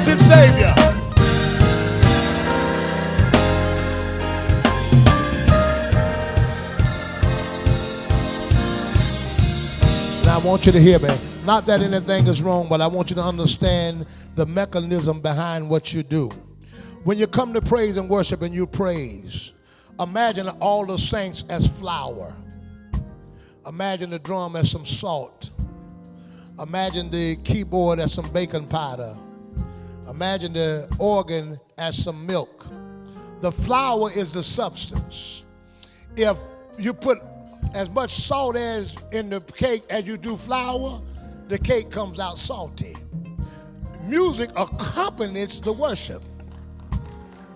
blessed Savior. Now I want you to hear me. Not that anything is wrong, but I want you to understand the mechanism behind what you do. When you come to praise and worship and you praise, imagine all the saints as flour. Imagine the drum as some salt. Imagine the keyboard as some baking powder. Imagine the organ as some milk. The flour is the substance. If you put as much salt as in the cake as you do flour, the cake comes out salty. Music accompanies the worship.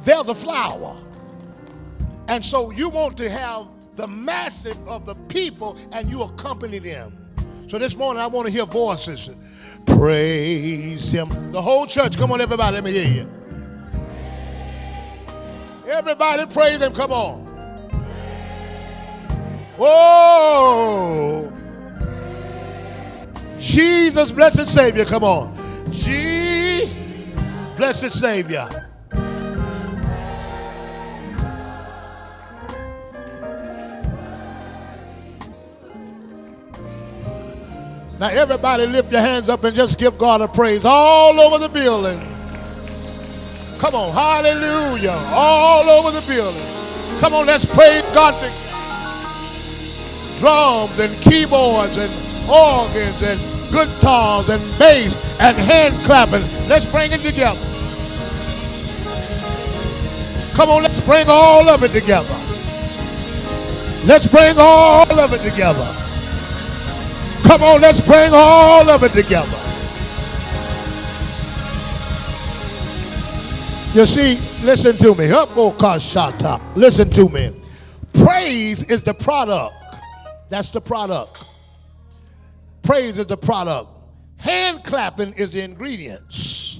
They're the flour. And so you want to have the massive of the people and you accompany them. So this morning I want to hear voices. Praise him. The whole church, come on everybody, let me hear you. Everybody praise him, come on. Oh, Jesus, blessed Savior, come on. Blessed Savior. Now everybody lift your hands up and just give God a praise all over the building. Come on, hallelujah, all over the building. Come on, let's praise God. Drums and keyboards and organs and guitars and bass and hand clapping. Let's bring it together. Come on, let's bring all of it together. Let's bring all of it together. Come on, let's bring all of it together. You see, listen to me. Listen to me. Praise is the product. That's the product. Praise is the product. Hand clapping is the ingredients.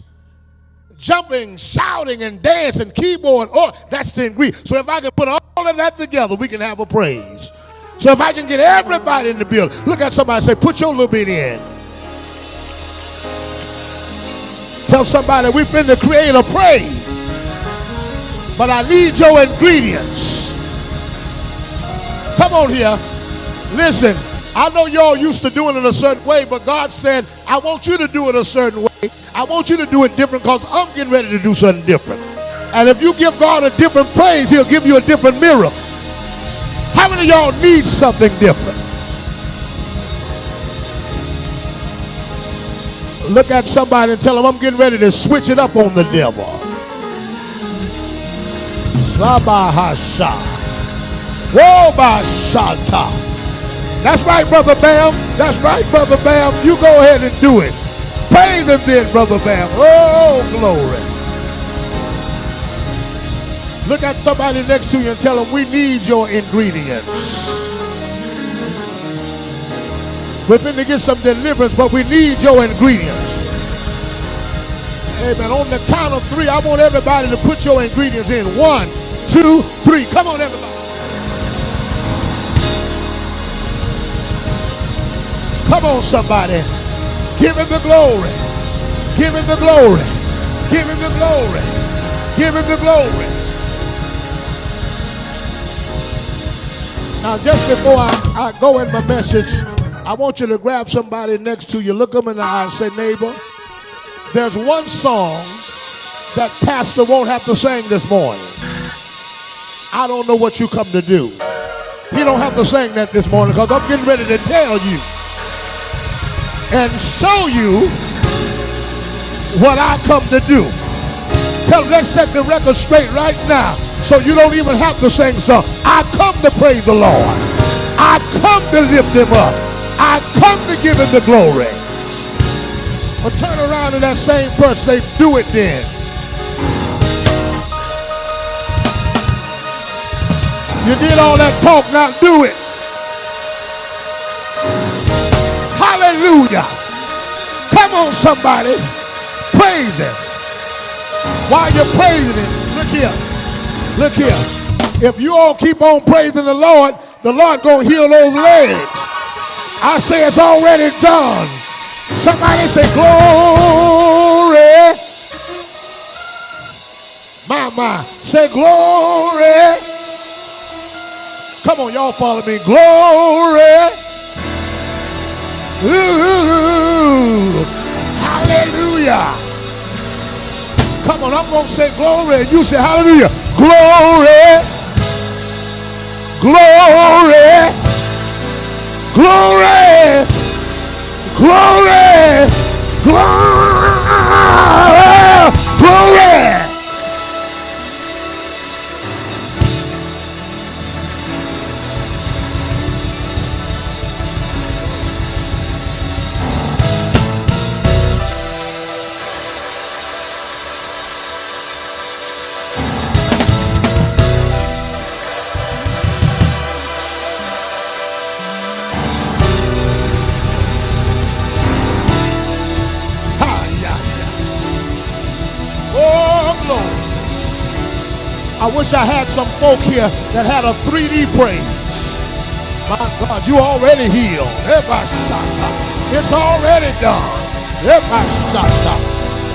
Jumping, shouting, and dancing, keyboard, that's the ingredient. So if I can put all of that together, we can have a praise. So if I can get everybody in the building, look at somebody and say, put your little bit in. Tell somebody we finna create a praise, but I need your ingredients. Come on here. Listen, I know y'all used to doing it a certain way, but God said, I want you to do it a certain way. I want you to do it different because I'm getting ready to do something different. And if you give God a different praise, he'll give you a different miracle. How many of y'all need something different? Look at somebody and tell them I'm getting ready to switch it up on the devil. Sabahasha. Wobashata. That's right, Brother Bam. That's right, Brother Bam. You go ahead and do it. Praise him then, Brother Bam. Oh, glory. Look at somebody next to you and tell them we need your ingredients. We're going to get some deliverance, but we need your ingredients. Amen. On the count of 3, I want everybody to put your ingredients in. 1, 2, 3. Come on, everybody. Come on, somebody. Give him the glory. Give him the glory. Give him the glory. Give him the glory. Now, just before I go in my message, I want you to grab somebody next to you, look them in the eye and say, neighbor, there's one song that pastor won't have to sing this morning. I don't know what you come to do. He don't have to sing that this morning because I'm getting ready to tell you and show you what I come to do. Let's set the record straight right now so you don't even have to sing song. I come to praise the Lord. I come to lift him up. I come to give him the glory. But turn around to that same person, say, do it then. You did all that talk, now do it. Hallelujah. Come on, somebody. Praise him. While you're praising him, look here. Look here. If you all keep on praising the Lord gonna heal those legs. I say it's already done. Somebody say glory. My. Say glory. Come on, y'all follow me. Glory. Ooh. Hallelujah. Come on, I'm going to say glory and you say hallelujah. Glory. Glory. Glory. Glory. Glory. Glory. I wish I had some folk here that had a 3D praise. My God, you already healed. It's already done.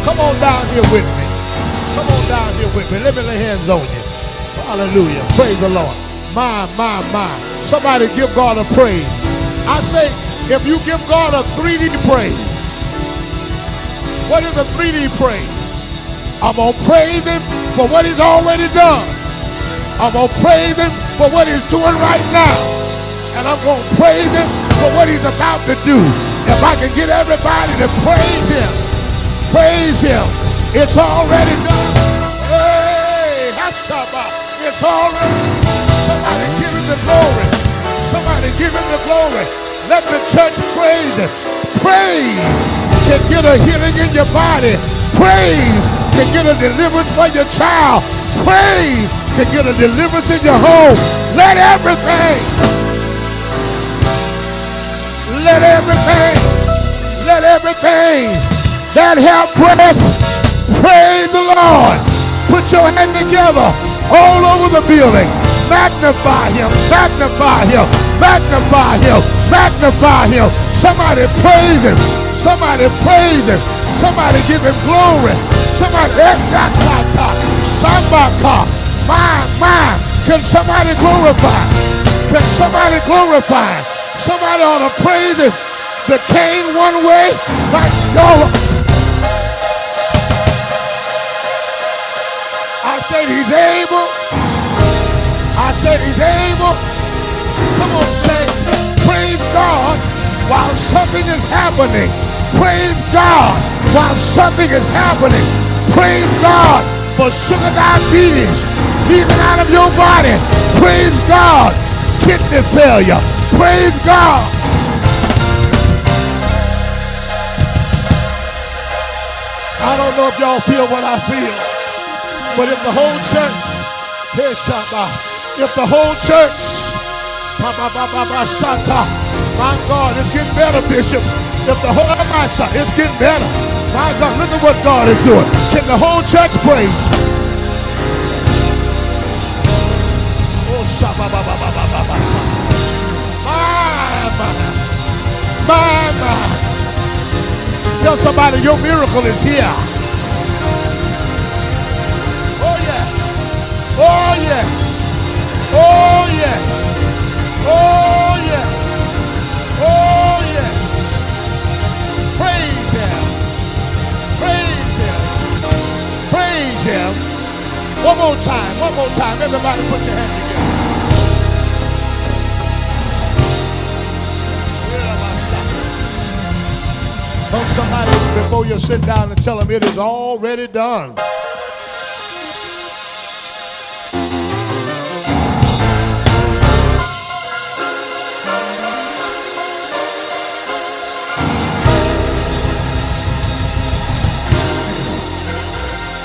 Come on down here with me. Come on down here with me. Let me lay hands on you. Hallelujah. Praise the Lord. My. Somebody give God a praise. I say, if you give God a 3D praise, what is a 3D praise? I'm going to praise him for what he's already done. I'm going to praise him for what he's doing right now. And I'm going to praise him for what he's about to do. If I can get everybody to praise him, it's already done. Hey, it's already. Somebody give him the glory. Somebody give him the glory. Let the church praise him. Praise can get a healing in your body. Praise can get a deliverance for your child. Praise can get a deliverance in your home. Let everything that have breath praise the Lord. Put your hand together all over the building. Magnify him, magnify him, magnify him, magnify him. Somebody praise him. Somebody praise him. Somebody give him glory. Somebody, can somebody glorify? Can somebody glorify? Somebody ought to praise him. The Cain one way, like God. I said he's able. I said he's able. Come on, saints. Praise God while something is happening. Praise God while something is happening. Praise God for sugar diabetes leaving out of your body. Praise God. Kidney failure. Praise God. I don't know if y'all feel what I feel, but if the whole church, if the whole church, my God, it's getting better, Bishop. If the whole it's getting better. My God, look at what God is doing. Can the whole church praise? Oh, my. Tell somebody your miracle is here. Oh, yeah. Oh, yeah. Oh, yeah. Oh, yeah. Oh, yeah. Praise him. Praise him. Praise him. One more time. Everybody put your hands together. Hug somebody before you sit down and tell them it is already done.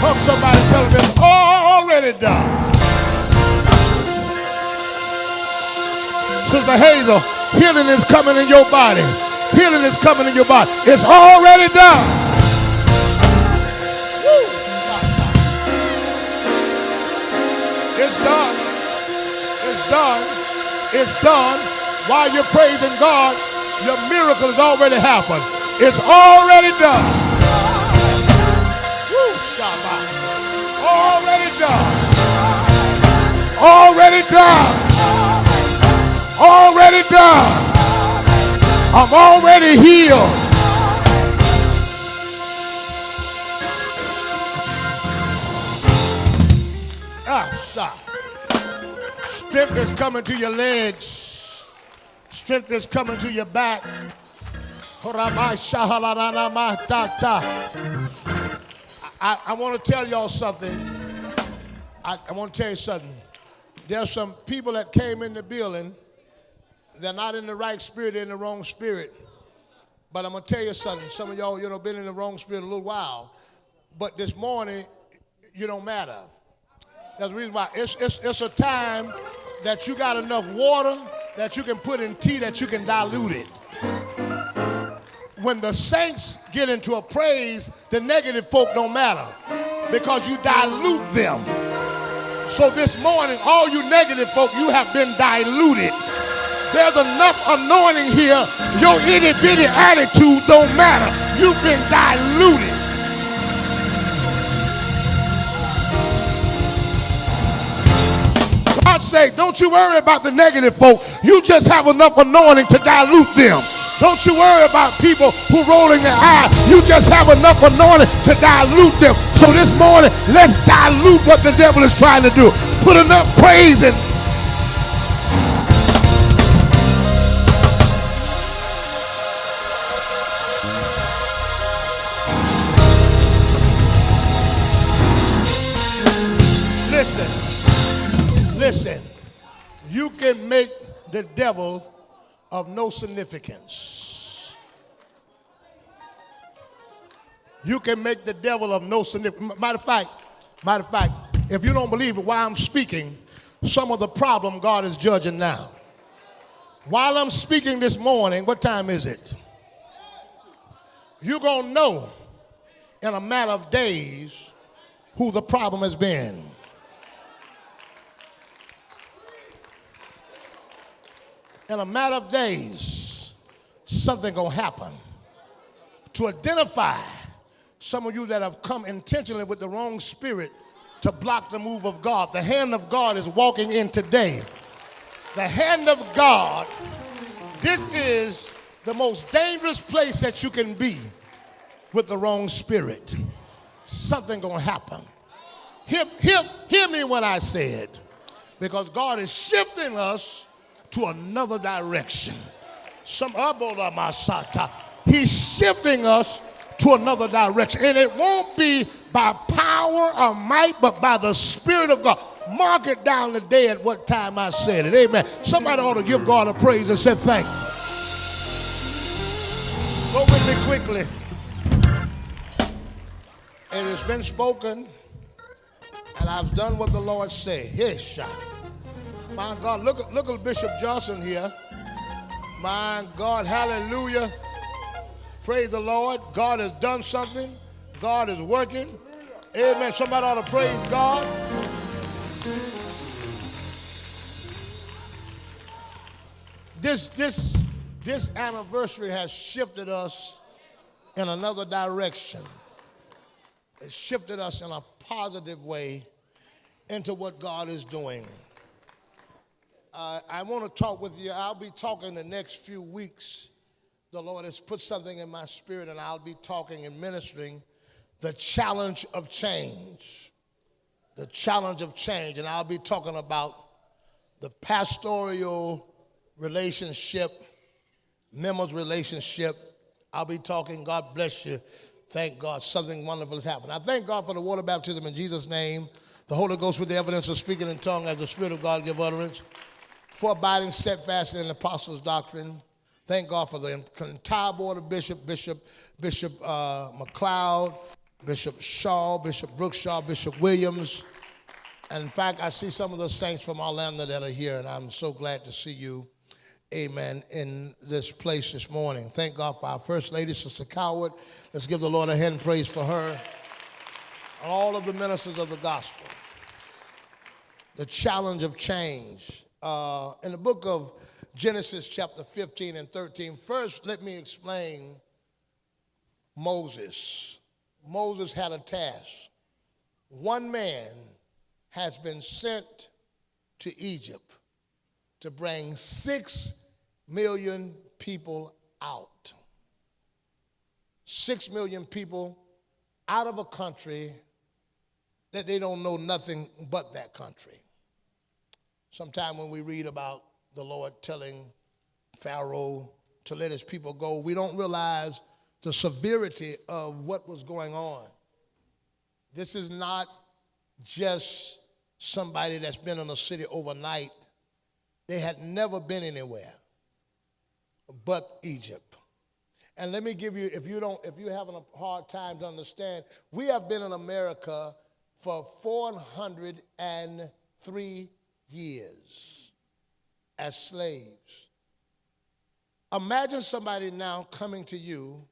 Hug somebody, tell them it's already done. Sister Hazel, healing is coming in your body. Healing is coming in your body. It's already done. Woo. It's done. It's done. It's done. While you're praising God, your miracle has already happened. It's already done. Woo. Already done. done. Already done. Already done. I'm already healed. Stop. Strength is coming to your legs. Strength is coming to your back. I want to tell y'all something. I want to tell you something. There's some people that came in the building. They're not in the right spirit, they're in the wrong spirit. But I'm going to tell you something. Some of y'all, been in the wrong spirit a little while. But this morning, you don't matter. That's the reason why. It's a time that you got enough water that you can put in tea that you can dilute it. When the saints get into a praise, the negative folk don't matter because you dilute them. So this morning, all you negative folk, you have been diluted. There's enough anointing here. Your itty bitty attitude don't matter. You've been diluted. God say, don't you worry about the negative folk. You just have enough anointing to dilute them. Don't you worry about people who rolling their eyes. You just have enough anointing to dilute them. So this morning, let's dilute what the devil is trying to do. Put enough praise in. Listen, you can make the devil of no significance. You can make the devil of no significance. Matter of fact, if you don't believe it, while I'm speaking, some of the problem God is judging now. While I'm speaking this morning, what time is it? You're going to know in a matter of days who the problem has been. In a matter of days, something gonna happen. To identify some of you that have come intentionally with the wrong spirit to block the move of God. The hand of God is walking in today. The hand of God, this is the most dangerous place that you can be with the wrong spirit. Something gonna happen. Hear me when I said, because God is shifting us to another direction. He's shifting us to another direction. And it won't be by power or might, but by the Spirit of God. Mark it down today at what time I said it. Amen. Somebody ought to give God a praise and say thank you. Go with me quickly. It has been spoken, and I've done what the Lord said. Here's shot. My God, look at Bishop Johnson here. My God, hallelujah. Praise the Lord. God has done something. God is working. Amen. Somebody ought to praise God. This anniversary has shifted us in another direction. It shifted us in a positive way into what God is doing. I want to talk with you. I'll be talking the next few weeks. The Lord has put something in my spirit, and I'll be talking and ministering the challenge of change. The challenge of change. And I'll be talking about the pastoral relationship, members' relationship. I'll be talking, God bless you. Thank God, something wonderful has happened. I thank God for the water baptism in Jesus' name. The Holy Ghost with the evidence of speaking in tongues as the Spirit of God give utterance. For abiding steadfast in the apostles' doctrine. Thank God for the entire board of Bishop McLeod, Bishop Shaw, Bishop Brookshaw, Bishop Williams. And in fact, I see some of the saints from Orlando that are here, and I'm so glad to see you, amen, in this place this morning. Thank God for our First Lady, Sister Cowart. Let's give the Lord a hand and praise for her. And all of the ministers of the gospel. The challenge of change. In the book of Genesis chapter 15 and 13, first let me explain Moses. Moses had a task. One man has been sent to Egypt to bring 6 million people out. 6 million people out of a country that they don't know nothing but that country. Sometime when we read about the Lord telling Pharaoh to let his people go, we don't realize the severity of what was going on. This is not just somebody that's been in a city overnight. They had never been anywhere but Egypt. And let me give you, if you're having a hard time to understand, we have been in America for 403 years as slaves. Imagine somebody now coming to you.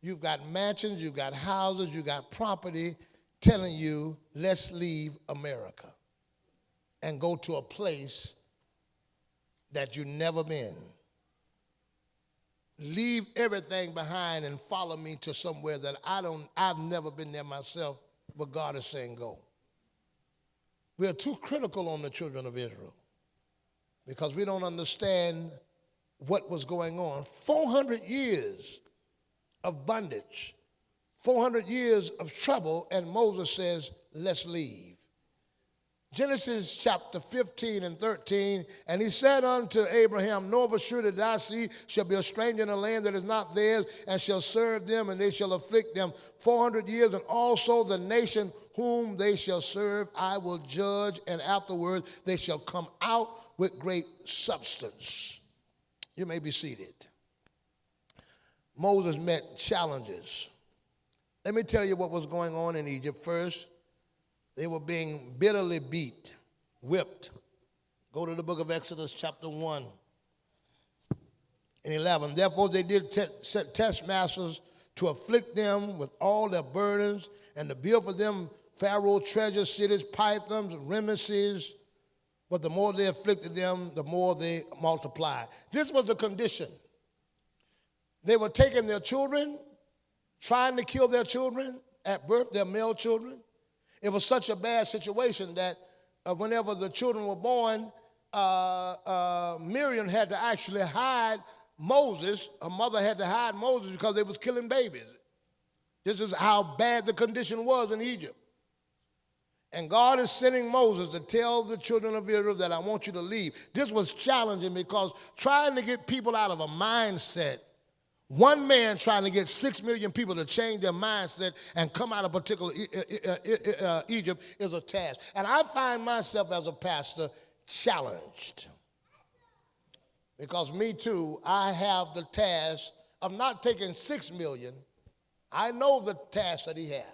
You've got mansions, you've got houses, you've got property, telling you, let's leave America and go to a place that you've never been. Leave everything behind and follow me to somewhere that I've never been there myself, but God is saying go. We are too critical on the children of Israel because we don't understand what was going on. 400 years of bondage, 400 years of trouble, and Moses says, let's leave. Genesis chapter 15 and 13, and he said unto Abraham, know of a surety that thy seed shall be a stranger in a land that is not theirs, and shall serve them, and they shall afflict them 400 years, and also the nation whom they shall serve I will judge, and afterward they shall come out with great substance. You may be seated. Moses met challenges. Let me tell you what was going on in Egypt first. They were being bitterly beat, whipped. Go to the book of Exodus chapter 1 and 11. Therefore they did set taskmasters to afflict them with all their burdens, and to build for them Pharaoh treasures, cities, pythons, remises. But the more they afflicted them, the more they multiplied. This was the condition. They were taking their children, trying to kill their children at birth, their male children. It was such a bad situation that whenever the children were born, Miriam had to actually hide Moses. Her mother had to hide Moses because they was killing babies. This is how bad the condition was in Egypt. And God is sending Moses to tell the children of Israel that I want you to leave. This was challenging because trying to get people out of a mindset, one man trying to get 6 million people to change their mindset and come out of particular Egypt is a task. And I find myself as a pastor challenged. Because me too, I have the task of not taking 6 million. I know the task that he has.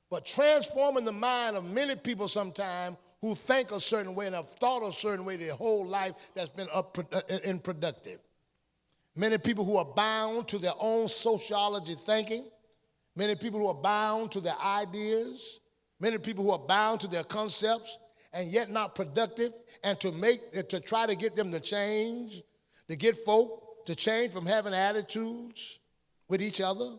But transforming the mind of many people sometime who think a certain way and have thought a certain way their whole life that's been unproductive. Many people who are bound to their own sociology thinking. Many people who are bound to their ideas. Many people who are bound to their concepts and yet not productive. And to try to get them to change, to get folk to change from having attitudes with each other.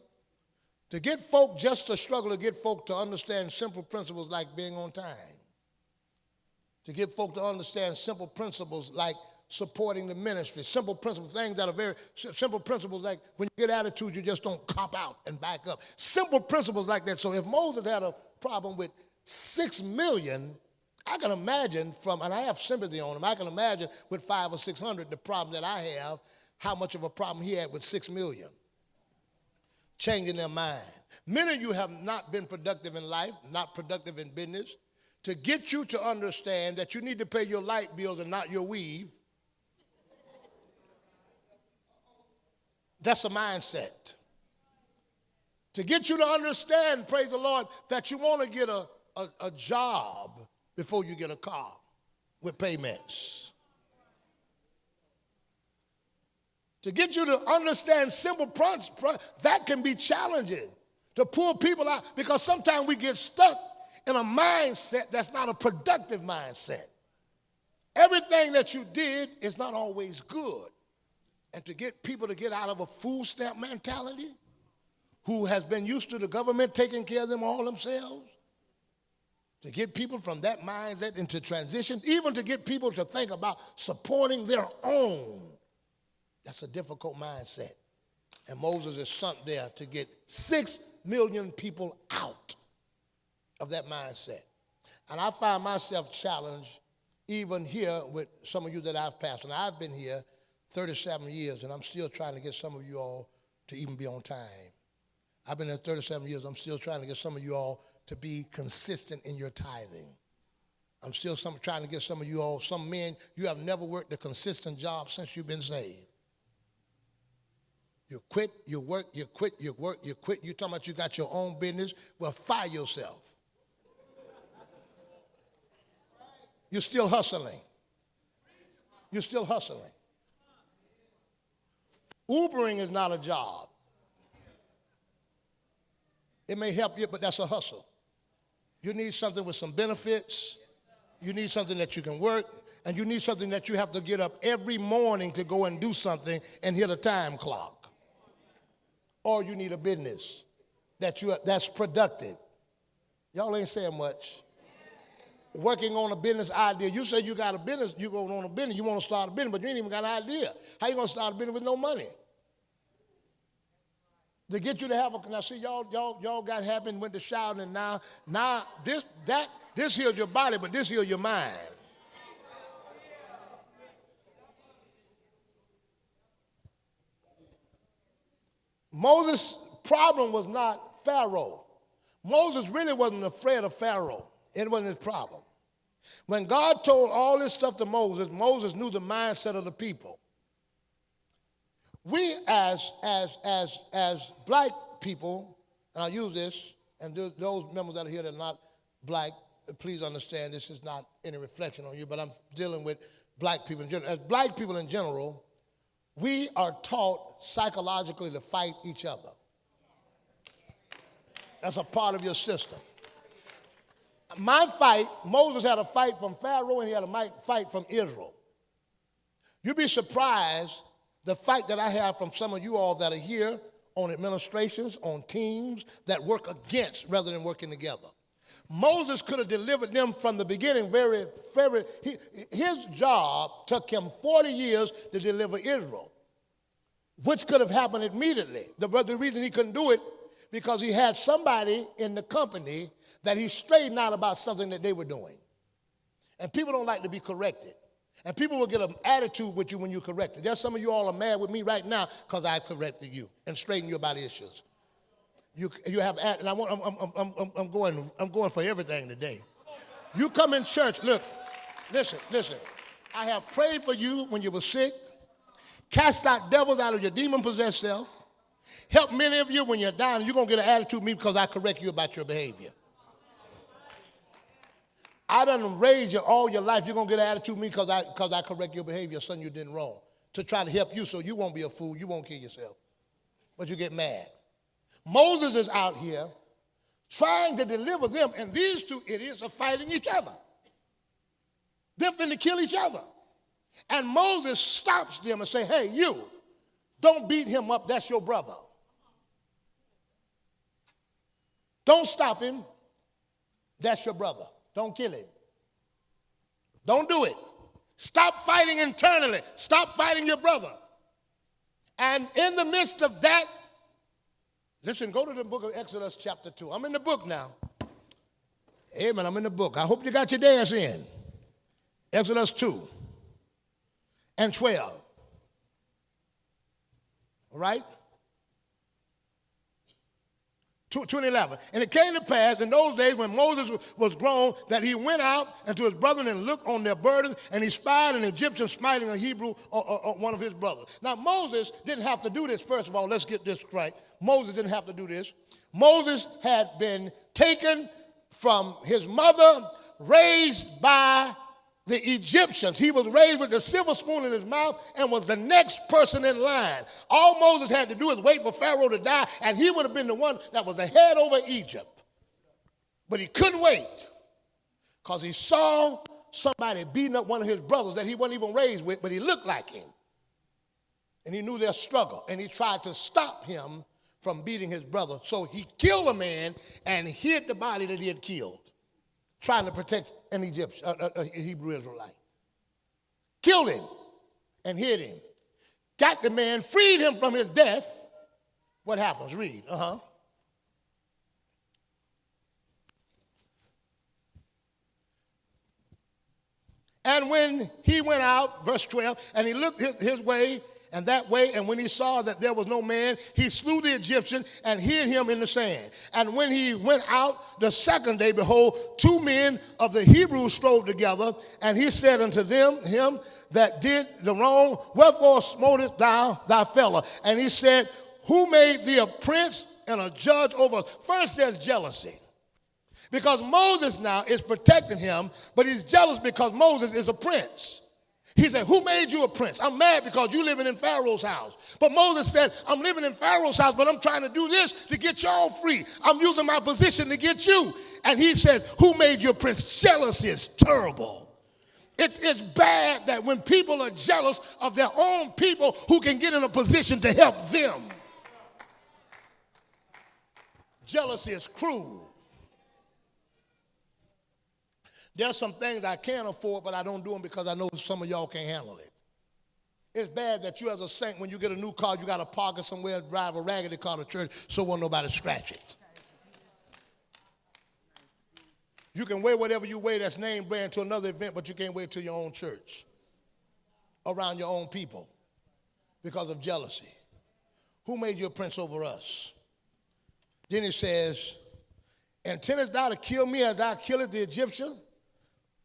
To get folk just to struggle to get folk to understand simple principles like being on time. To get folk to understand simple principles like supporting the ministry. Simple principles, things that are very simple principles like when you get attitude, you just don't cop out and back up. Simple principles like that. So if Moses had a problem with 6 million, I can imagine and I have sympathy on him, I can imagine with 500 or 600 the problem that I have, how much of a problem he had with 6 million. Changing their mind. Many of you have not been productive in life, not productive in business. To get you to understand that you need to pay your light bills and not your weave, that's a mindset. To get you to understand, praise the Lord, that you want to get a job before you get a car with payments. To get you to understand simple principles, that can be challenging. To pull people out, because sometimes we get stuck in a mindset that's not a productive mindset. Everything that you did is not always good. And to get people to get out of a food stamp mentality, who has been used to the government taking care of them all themselves, To get people from that mindset into transition, even to get people to think about supporting their own. That's a difficult mindset. And Moses is sent there to get 6 million people out of that mindset. And I find myself challenged even here with some of you that I've pastored. I've been here 37 years, and I'm still trying to get some of you all to even be on time. I've been here 37 years. I'm still trying to get some of you all to be consistent in your tithing. I'm still trying to get some of you all, some men, you have never worked a consistent job since you've been saved. You quit, you work, you quit, you work, you quit. You talking about you got your own business? Well, fire yourself. You're still hustling. You're still hustling. Ubering is not a job. It may help you, but that's a hustle. You need something with some benefits. You need something that you can work. And you need something that you have to get up every morning to go and do something and hit a time clock. Or you need a business that's productive. Y'all ain't saying much. Working on a business idea. You say you got a business, you go on a business, you want to start a business, but you ain't even got an idea. How you going to start a business with no money? To get you to have a, now see, y'all got happy and went to shout, and now this heals your body, but this heals your mind. Moses' problem was not Pharaoh. Moses really wasn't afraid of Pharaoh. It wasn't his problem. When God told all this stuff to Moses, Moses knew the mindset of the people. We as black people, and I'll use this, and those members that are here that are not black, please understand this is not any reflection on you, but I'm dealing with black people in general. As black people in general, we are taught psychologically to fight each other. That's a part of your system. My fight, Moses had a fight from Pharaoh and he had a fight from Israel. You'd be surprised the fight that I have from some of you all that are here on administrations, on teams that work against rather than working together. Moses could have delivered them from the beginning his job took him 40 years to deliver Israel, which could have happened immediately. The reason he couldn't do it, because he had somebody in the company that he straightened out about something that they were doing. And people don't like to be corrected. And people will get an attitude with you when you're corrected. There's some of you all are mad with me right now because I corrected you and straightened you about issues. You have, and I'm going for everything today. You come in church, look, listen. I have prayed for you when you were sick, cast out devils out of your demon-possessed self, help many of you when you're down, and you're going to get an attitude with me because I correct you about your behavior. I done raised you all your life. You're going to get an attitude with me because I correct your behavior, son, you didn't wrong, to try to help you so you won't be a fool, you won't kill yourself. But you get mad. Moses is out here trying to deliver them, and these two idiots are fighting each other. They're finna kill each other. And Moses stops them and say, hey, you, don't beat him up, that's your brother. Don't stop him, that's your brother. Don't kill him. Don't do it. Stop fighting internally. Stop fighting your brother. And in the midst of that, listen, go to the book of Exodus chapter 2. I'm in the book now. Amen, I'm in the book. I hope you got your dance in. Exodus 2 and 12. All right? 2 and 11. And it came to pass in those days when Moses was grown that he went out unto his brethren and looked on their burdens, and he spied an Egyptian smiting a Hebrew or one of his brothers. Now, Moses didn't have to do this, first of all. Let's get this right. Moses didn't have to do this. Moses had been taken from his mother, raised by the Egyptians. He was raised with the silver spoon in his mouth and was the next person in line. All Moses had to do is wait for Pharaoh to die, and he would have been the one that was the head over Egypt. But he couldn't wait because he saw somebody beating up one of his brothers that he wasn't even raised with, but he looked like him. And he knew their struggle, and he tried to stop him from beating his brother. So he killed a man and hid the body that he had killed. trying to protect an Egyptian, a Hebrew Israelite. Killed him and hid him. Got the man, freed him from his death. What happens? Read. And when he went out, verse 12, and he looked his way and that way, and when he saw that there was no man, he slew the Egyptian and hid him in the sand. And when he went out the second day, behold, 2 men of the Hebrews strove together, and he said unto him that did the wrong, wherefore smotest thou thy fellow? And he said, who made thee a prince and a judge over us? First there's jealousy. Because Moses now is protecting him, but he's jealous because Moses is a prince. He said, who made you a prince? I'm mad because you living in Pharaoh's house. But Moses said, I'm living in Pharaoh's house, but I'm trying to do this to get y'all free. I'm using my position to get you. And he said, who made you a prince? Jealousy is terrible. It's bad that when people are jealous of their own people who can get in a position to help them. Jealousy is cruel. There's some things I can't afford, but I don't do them because I know some of y'all can't handle it. It's bad that you as a saint, when you get a new car, you got to park it somewhere and drive a raggedy car to church so won't nobody scratch it. You can wear whatever you wear that's name brand to another event, but you can't wear it to your own church, around your own people, because of jealousy. Who made you a prince over us? Then he says, intendest thou to kill me as thou killest the Egyptian?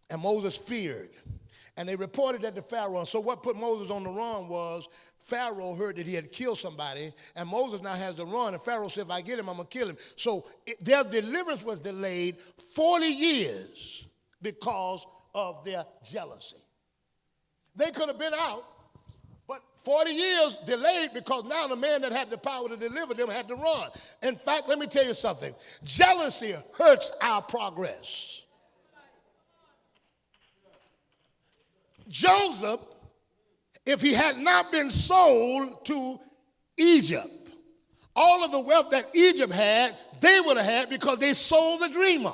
And Moses feared. And they reported that to Pharaoh. And so what put Moses on the run was Pharaoh heard that he had killed somebody, and Moses now has to run. And Pharaoh said, if I get him, I'm going to kill him. So their deliverance was delayed 40 years because of their jealousy. They could have been out, but 40 years delayed because now the man that had the power to deliver them had to run. In fact, let me tell you something. Jealousy hurts our progress. Joseph, if he had not been sold to Egypt, all of the wealth that Egypt had, they would have had because they sold the dreamer.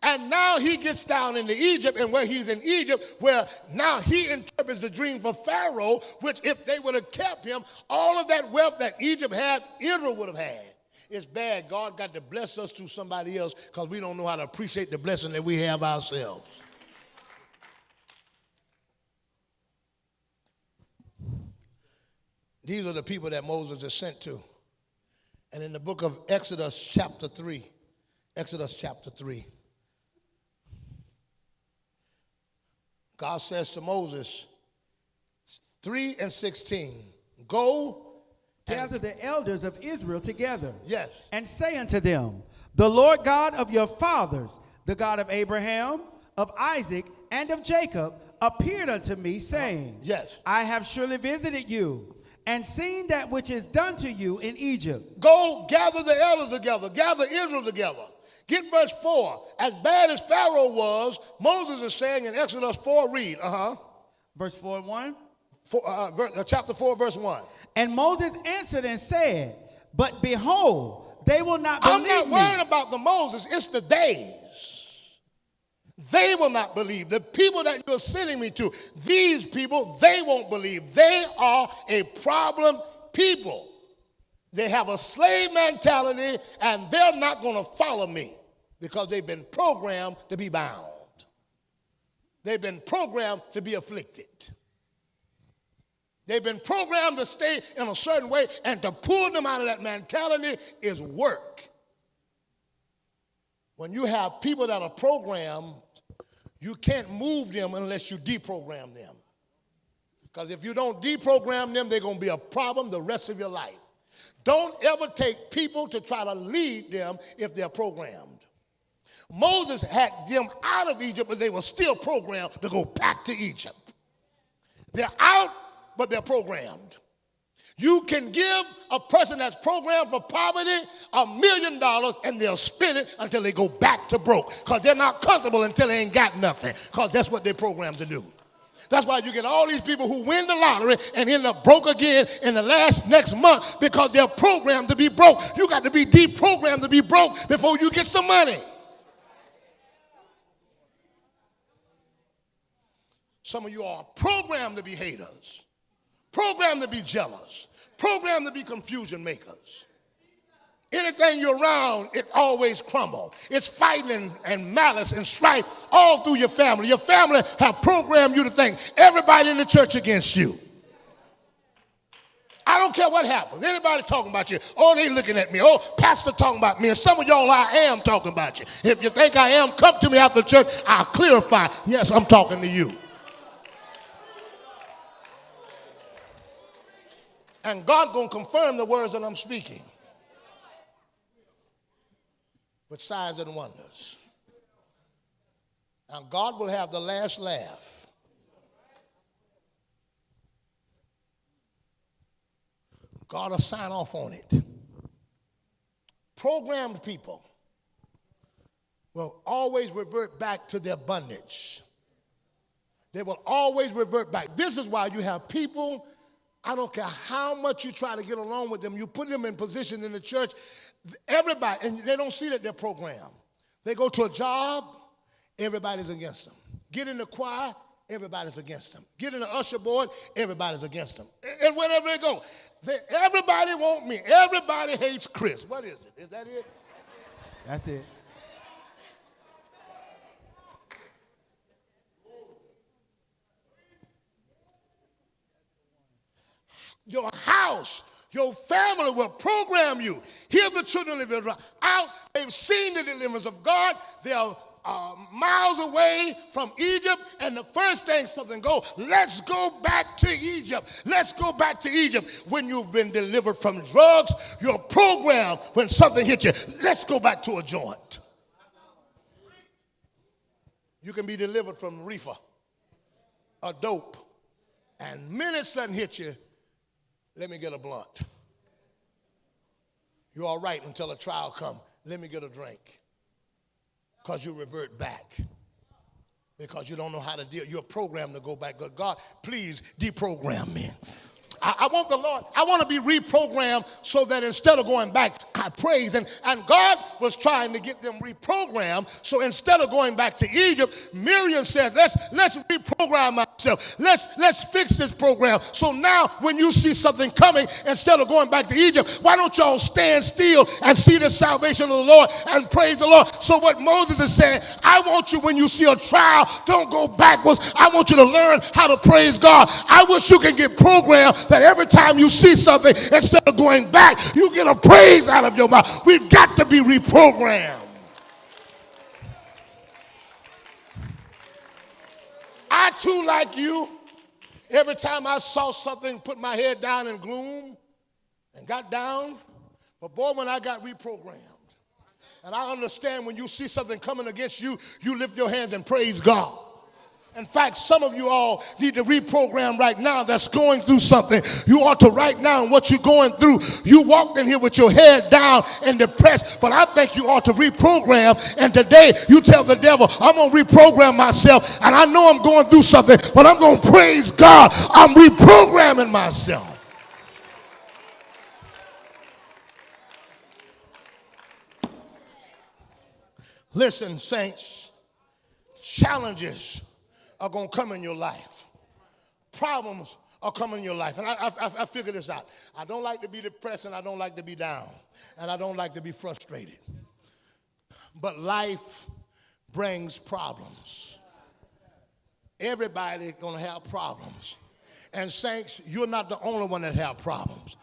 And now he gets down into Egypt, and where he's in Egypt, where now he interprets the dream for Pharaoh, which if they would have kept him, all of that wealth that Egypt had, Israel would have had. It's bad. God got to bless us through somebody else because we don't know how to appreciate the blessing that we have ourselves. These are the people that Moses is sent to. And in the book of Exodus chapter 3, God says to Moses, 3:16, go gather the elders of Israel together. Yes. And say unto them, the Lord God of your fathers, the God of Abraham, of Isaac, and of Jacob, appeared unto me, saying, yes, I have surely visited you, and seen that which is done to you in Egypt. Go gather the elders together, gather Israel together. Get verse 4. As bad as Pharaoh was, Moses is saying in Exodus 4, read. Verse 4 and 1. Chapter 4, verse 1. And Moses answered and said, but behold, they will not believe me. I'm not worried about the Moses, it's the days. They will not believe. The people that you're sending me to, these people, they won't believe. They are a problem people. They have a slave mentality, and they're not going to follow me because they've been programmed to be bound. They've been programmed to be afflicted. They've been programmed to stay in a certain way, and to pull them out of that mentality is work. When you have people that are programmed, you can't move them unless you deprogram them. Because if you don't deprogram them, they're going to be a problem the rest of your life. Don't ever take people to try to lead them if they're programmed. Moses had them out of Egypt, but they were still programmed to go back to Egypt. They're out, but they're programmed. You can give a person that's programmed for poverty $1 million and they'll spend it until they go back to broke, because they're not comfortable until they ain't got nothing, because that's what they're programmed to do. That's why you get all these people who win the lottery and end up broke again in the next month, because they're programmed to be broke. You got to be deprogrammed to be broke before you get some money. Some of you are programmed to be haters, programmed to be jealous, programmed to be confusion makers. Anything you're around, it always crumbles. It's fighting and malice and strife all through your family. Your family have programmed you to think everybody in the church against you. I don't care what happens. Anybody talking about you. Oh, they looking at me. Oh, pastor talking about me. And some of y'all, I am talking about you. If you think I am, come to me after church. I'll clarify. Yes, I'm talking to you. And God going to confirm the words that I'm speaking with signs and wonders. And God will have the last laugh. God will sign off on it. Programmed people will always revert back to their bondage. They will always revert back. This is why you have people, I don't care how much you try to get along with them, you put them in position in the church, everybody, and they don't see that they're programmed. They go to a job, everybody's against them. Get in the choir, everybody's against them. Get in the usher board, everybody's against them. And wherever they go, everybody want me. Everybody hates Chris. What is it? Is that it? That's it. Your house, your family will program you. Hear the children of Israel out. They've seen the deliverance of God. They are miles away from Egypt, and the first thing something goes, let's go back to Egypt. Let's go back to Egypt. When you've been delivered from drugs, you're programmed when something hits you. Let's go back to a joint. You can be delivered from reefer, a dope, and minutes something hit you, let me get a blunt. You're all right until a trial comes. Let me get a drink. Because you revert back. Because you don't know how to deal. You're programmed to go back. God, please deprogram me. I want the Lord, I want to be reprogrammed so that instead of going back, I praise. And God was trying to get them reprogrammed. So instead of going back to Egypt, Miriam says, let's reprogram ourselves. Let's fix this program. So now when you see something coming, instead of going back to Egypt, why don't y'all stand still and see the salvation of the Lord and praise the Lord? So what Moses is saying, I want you, when you see a trial, don't go backwards. I want you to learn how to praise God. I wish you could get programmed that every time you see something, instead of going back, you get a praise out of your mouth. We've got to be reprogrammed. I too, like you, every time I saw something, put my head down in gloom and got down. But boy, when I got reprogrammed, and I understand when you see something coming against you, you lift your hands and praise God. In fact, some of you all need to reprogram right now that's going through something. You ought to write down what you're going through. You walked in here with your head down and depressed, but I think you ought to reprogram. And today you tell the devil, I'm going to reprogram myself. And I know I'm going through something, but I'm going to praise God. I'm reprogramming myself. Listen, saints, challenges are going to come in your life. Problems are coming in your life. And I figured this out. I don't like to be depressed, and I don't like to be down, and I don't like to be frustrated. But life brings problems. Everybody's going to have problems. And saints, you're not the only one that have problems.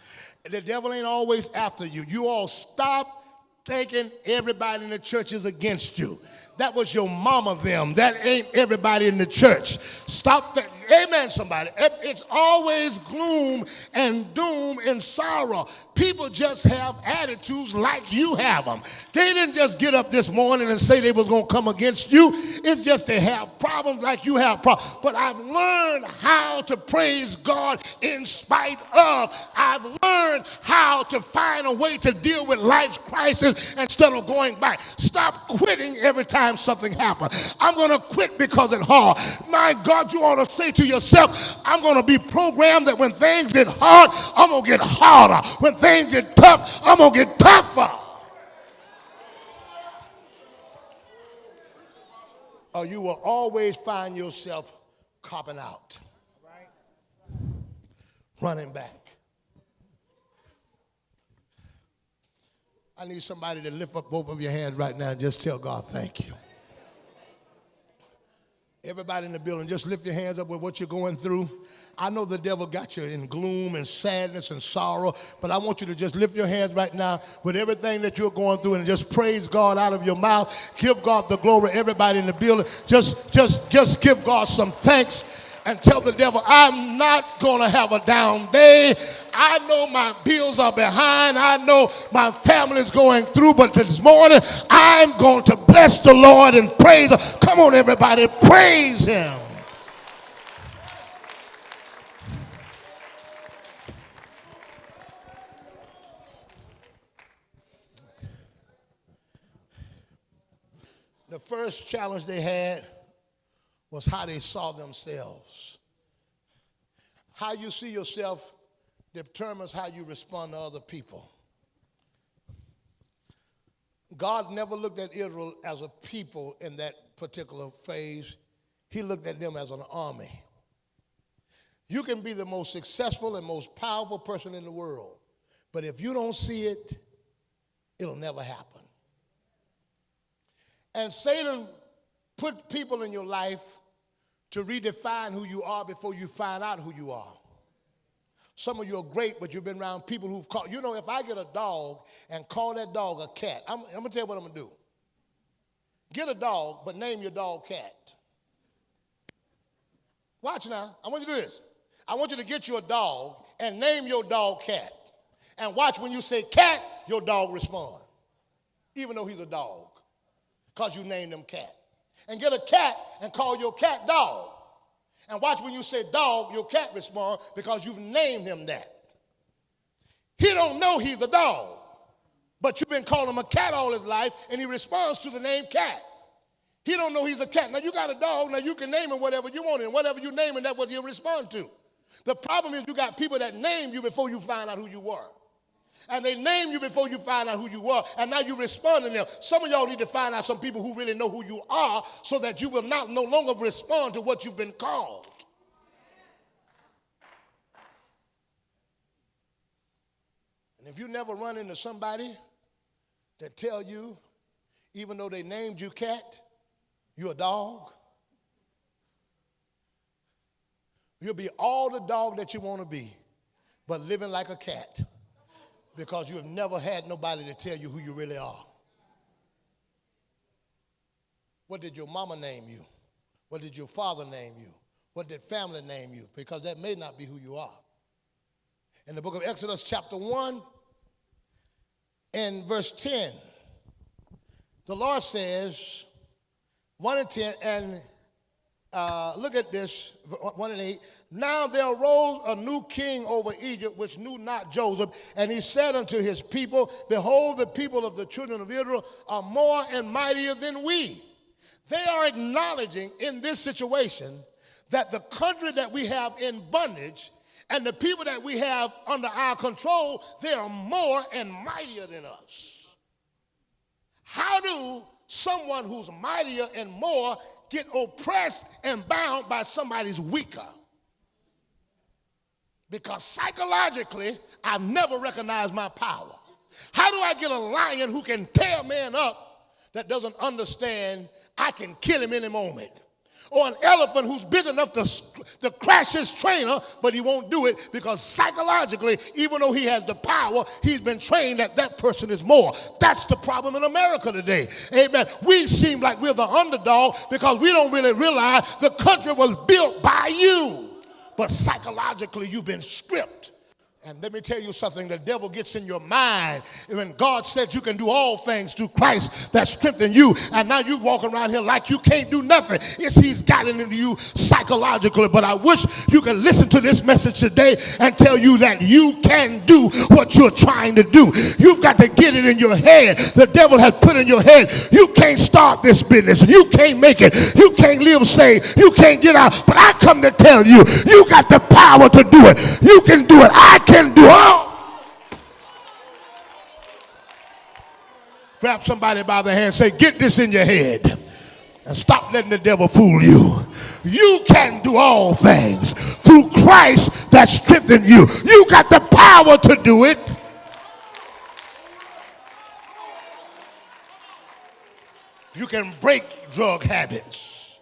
The devil ain't always after you. You all stop thinking everybody in the church is against you. That was your mama them. That ain't everybody in the church. Stop that. Amen, somebody. It's always gloom and doom and sorrow. People just have attitudes like you have them. They didn't just get up this morning and say they was going to come against you. It's just they have problems like you have problems. But I've learned how to praise God in spite of. I've learned how to find a way to deal with life's crisis instead of going back. Stop quitting every time something happens. I'm going to quit because it's hard. My God, you ought to say to yourself, I'm going to be programmed that when things get hard, I'm going to get harder. When things get tough, I'm going to get tougher. Or you will always find yourself copping out, running back. I need somebody to lift up both of your hands right now and just tell God, thank you. Everybody in the building, just lift your hands up with what you're going through. I know the devil got you in gloom and sadness and sorrow, but I want you to just lift your hands right now with everything that you're going through and just praise God out of your mouth. Give God the glory. Everybody in the building, just give God some thanks and tell the devil, I'm not going to have a down day. I know my bills are behind. I know my family's going through, but this morning I'm going to bless the Lord and praise him. Come on, everybody, praise him. The first challenge they had was how they saw themselves. How you see yourself determines how you respond to other people. God never looked at Israel as a people in that particular phase. He looked at them as an army. You can be the most successful and most powerful person in the world, but if you don't see it, it'll never happen. And Satan put people in your life to redefine who you are before you find out who you are. Some of you are great, but you've been around people who've called. You know, if I get a dog and call that dog a cat, I'm going to tell you what I'm going to do. Get a dog, but name your dog Cat. Watch now. I want you to do this. I want you to get you a dog and name your dog Cat. And watch when you say cat, your dog respond. Even though he's a dog. Because you named him Cat. And get a cat and call your cat Dog. And watch when you say dog, your cat respond because you've named him that. He don't know he's a dog, but you've been calling him a cat all his life, and he responds to the name Cat. He don't know he's a cat. Now you got a dog, now you can name him whatever you want, and whatever you name him, that's what he'll respond to. The problem is you got people that named you before you find out who you were. And they named you before you find out who you were, and now you respond to them. Some of y'all need to find out some people who really know who you are so that you will no longer respond to what you've been called. And if you never run into somebody that tell you, even though they named you Cat, you're a dog, you'll be all the dog that you want to be, but living like a cat. Because you have never had nobody to tell you who you really are. What did your mama name you? What did your father name you? What did family name you? Because that may not be who you are. In the book of Exodus chapter 1 and verse 10, the Lord says, 1 and 10, and look at this, 1 and 8. Now there arose a new king over Egypt, which knew not Joseph, and he said unto his people, behold, the people of the children of Israel are more and mightier than we. They are acknowledging in this situation that the country that we have in bondage and the people that we have under our control, they are more and mightier than us. How do someone who's mightier and more get oppressed and bound by somebody's weaker? Because psychologically, I've never recognized my power. How do I get a lion who can tear a man up that doesn't understand I can kill him any moment? Or an elephant who's big enough to crash his trainer, but he won't do it because psychologically, even though he has the power, he's been trained that that person is more. That's the problem in America today. Amen. We seem like we're the underdog because we don't really realize the country was built by you. But psychologically, you've been stripped. And let me tell you something, the devil gets in your mind. When God said you can do all things through Christ that strengthen you, and now you walk around here like you can't do nothing. It's he's gotten into you psychologically. But I wish you could listen to this message today and tell you that you can do what you're trying to do. You've got to get it in your head. The devil has put in your head, you can't start this business. You can't make it. You can't live safe. You can't get out. But I come to tell you, you got the power to do it. You can do it. I can do all. Grab somebody by the hand and say, get this in your head. And stop letting the devil fool you. You can do all things through Christ that strengthens you. You got the power to do it. You can break drug habits.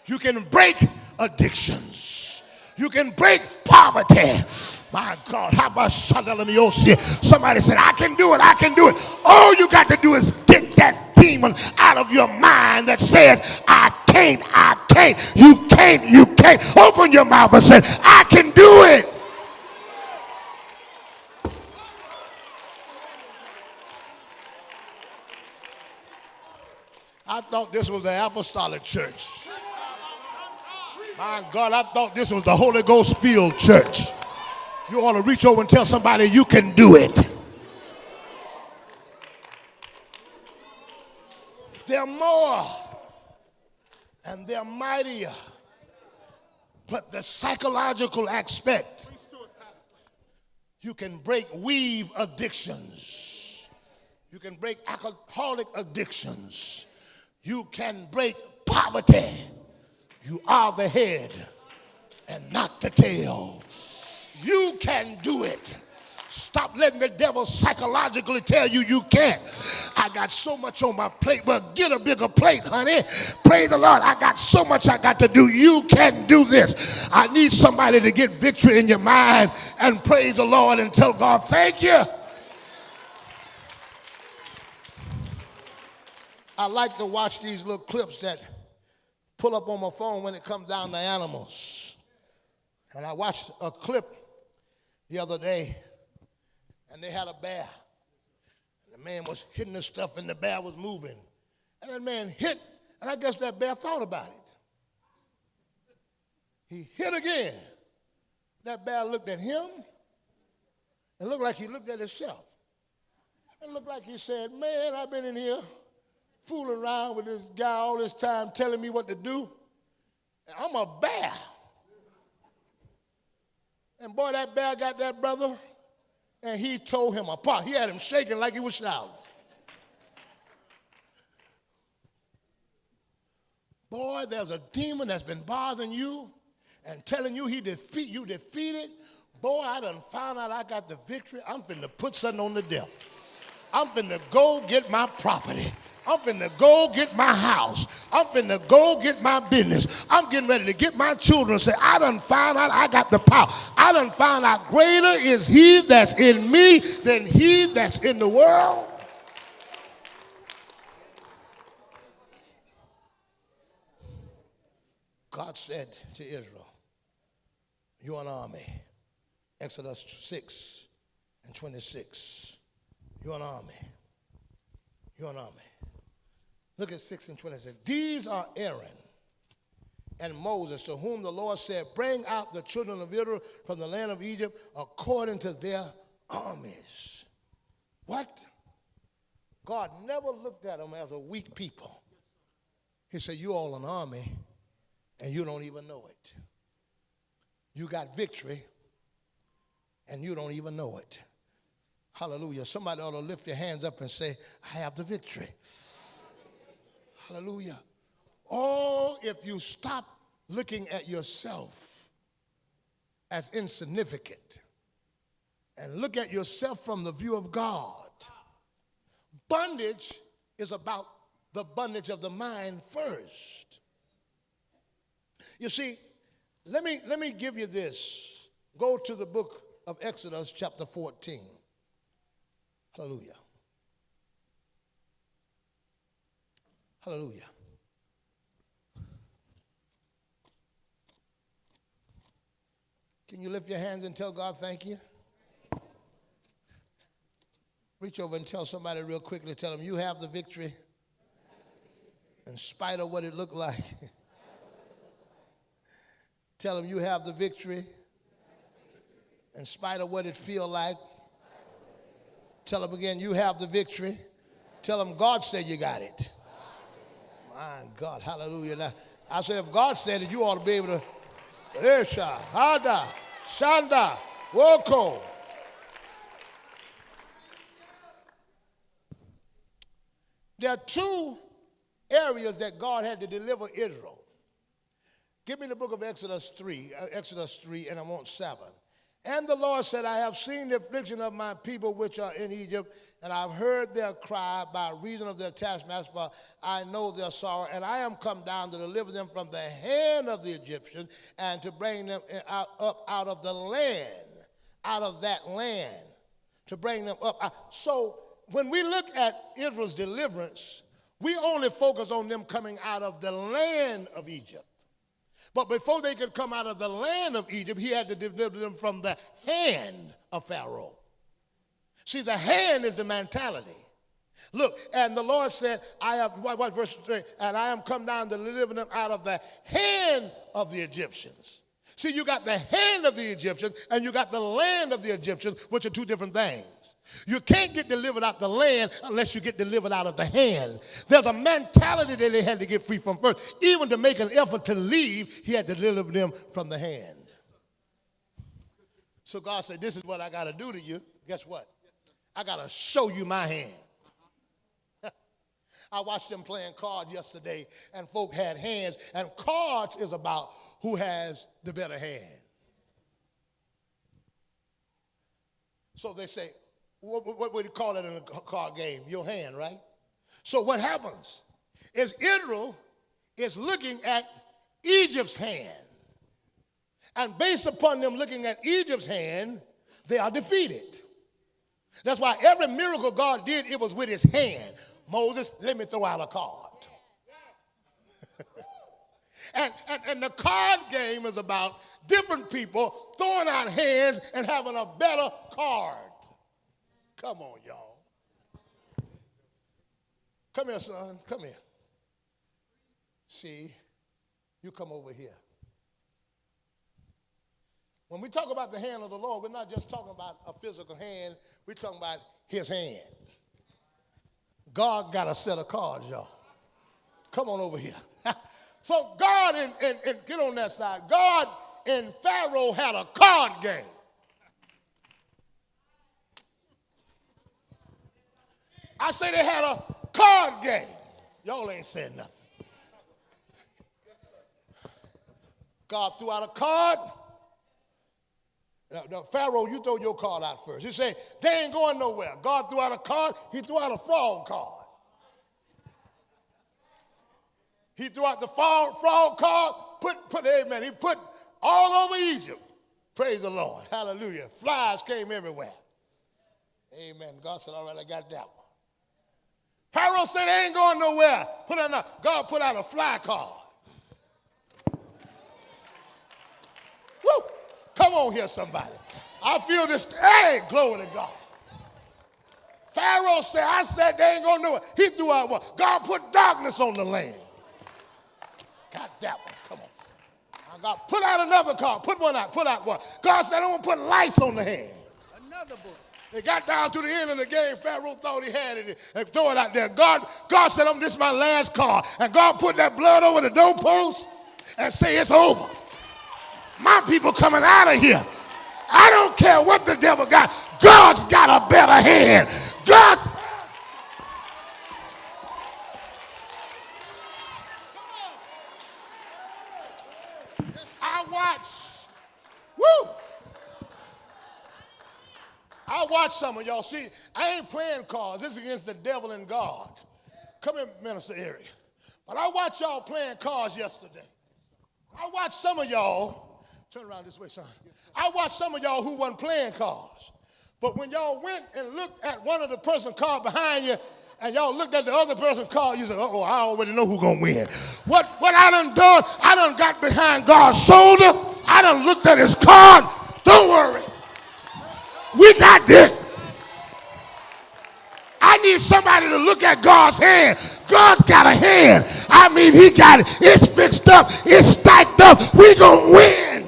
You can break addictions. You can break poverty. My God, how about somebody said, I can do it, I can do it. All you got to do is get that demon out of your mind that says, I can't, I can't, you can't, you can't. Open your mouth and say, I can do it. I thought this was the apostolic church. My God, I thought this was the Holy Ghost filled church. You ought to reach over and tell somebody you can do it. They're more and they're mightier. But the psychological aspect, you can weave addictions. You can break alcoholic addictions. You can break poverty. You are the head and not the tail. You can do it. Stop letting the devil psychologically tell you you can't. I got so much on my plate. Well, get a bigger plate, honey. Praise the Lord. I got so much I got to do. You can do this. I need somebody to get victory in your mind and praise the Lord and tell God, thank you. I like to watch these little clips that pull up on my phone when it comes down to animals. And I watched a clip the other day, and they had a bear. And the man was hitting the stuff, and the bear was moving. And that man hit, and I guess that bear thought about it. He hit again. That bear looked at him, and looked like he looked at himself. It looked like he said, man, I've been in here fooling around with this guy all this time telling me what to do. And I'm a bear. And boy, that bear got that brother, and he tore him apart. He had him shaking like he was shouting. Boy, there's a demon that's been bothering you and telling you you defeated. Boy, I done found out I got the victory. I'm finna put something on the devil. I'm finna go get my property. I'm finna go get my house. I'm finna go get my business. I'm getting ready to get my children and say, I done found out I got the power. I done found out greater is he that's in me than he that's in the world. God said to Israel, you're an army. Exodus 6:26. You're an army. You're an army. Look at 6:26. These are Aaron and Moses, to whom the Lord said, bring out the children of Israel from the land of Egypt according to their armies. What? God never looked at them as a weak people. He said, you all an army, and you don't even know it. You got victory, and you don't even know it. Hallelujah. Somebody ought to lift your hands up and say, I have the victory. Hallelujah. Oh, if you stop looking at yourself as insignificant and look at yourself from the view of God. Bondage is about the bondage of the mind first. You see, let me give you this. Go to the book of Exodus chapter 14. Hallelujah. Hallelujah. Can you lift your hands and tell God thank you? Reach over and tell somebody real quickly, tell them you have the victory in spite of what it looked like. Tell them you have the victory in spite of what it feel like. Tell them again, you have the victory. Tell them God said you got it. My God, hallelujah. Now, I said if God said it, you ought to be able to. Esha, Hada, Shanda, Woko. There are two areas that God had to deliver Israel. Give me the book of Exodus 3, and I want 7. And the Lord said, I have seen the affliction of my people which are in Egypt, and I've heard their cry by reason of their taskmasters, for I know their sorrow, and I am come down to deliver them from the hand of the Egyptians, and to bring them up out of the land, out of that land, to bring them up. So when we look at Israel's deliverance, we only focus on them coming out of the land of Egypt. But before they could come out of the land of Egypt, he had to deliver them from the hand of Pharaoh. See, the hand is the mentality. Look, and the Lord said, what verse 3? And I am come down to deliver them out of the hand of the Egyptians. See, you got the hand of the Egyptians and you got the land of the Egyptians, which are two different things. You can't get delivered out the land unless you get delivered out of the hand. There's a mentality that they had to get free from first. Even to make an effort to leave, he had to deliver them from the hand. So God said, this is what I got to do to you. Guess what? I got to show you my hand. I watched them playing cards yesterday, and folk had hands. And cards is about who has the better hand. So they say, what would you call it in a card game? Your hand, right? So what happens is Israel is looking at Egypt's hand. And based upon them looking at Egypt's hand, they are defeated. That's why every miracle God did, it was with his hand. Moses, let me throw out a card. and the card game is about different people throwing out hands and having a better card. Come on, y'all. Come here, son. Come here. See, you come over here. When we talk about the hand of the Lord, we're not just talking about a physical hand. We're talking about his hand. God got a set of cards, y'all. Come on over here. So God, and get on that side, God and Pharaoh had a card game. I say they had a card game. Y'all ain't saying nothing. God threw out a card. Now, Pharaoh, you throw your card out first. He said, they ain't going nowhere. God threw out a card. He threw out a frog card. He threw out the frog card, amen. He put all over Egypt. Praise the Lord. Hallelujah. Flies came everywhere. Amen. God said, all right, I got that one. Pharaoh said they ain't going nowhere. God put out a fly card. Woo! Come on here, somebody. I feel this. Hey, glory to God. Pharaoh said, I said they ain't going nowhere. He threw out one. God put darkness on the land. Got that one. Come on. God put out another card. Put one out. Put out one. God said, I'm going to put lights on the hand. Another book. They got down to the end of the game. Pharaoh thought he had it and throw it out there. God said, this is my last card. And God put that blood over the doorpost and say it's over. My people coming out of here. I don't care what the devil got. God's got a better hand. God. I watch some of y'all. See, I ain't playing cards. This is against the devil and God. Come here, Minister Erie. But I watched y'all playing cards yesterday. I watched some of y'all. Turn around this way, son. I watched some of y'all who wasn't playing cards. But when y'all went and looked at one of the person's card behind you, and y'all looked at the other person's card, you said, uh-oh, I already know who's going to win. What I done got behind God's shoulder. I done looked at his card. Don't worry. We got this. I need somebody to look at God's hand. God's got a hand. I mean, he got it. It's fixed up. It's stacked up. We gonna win.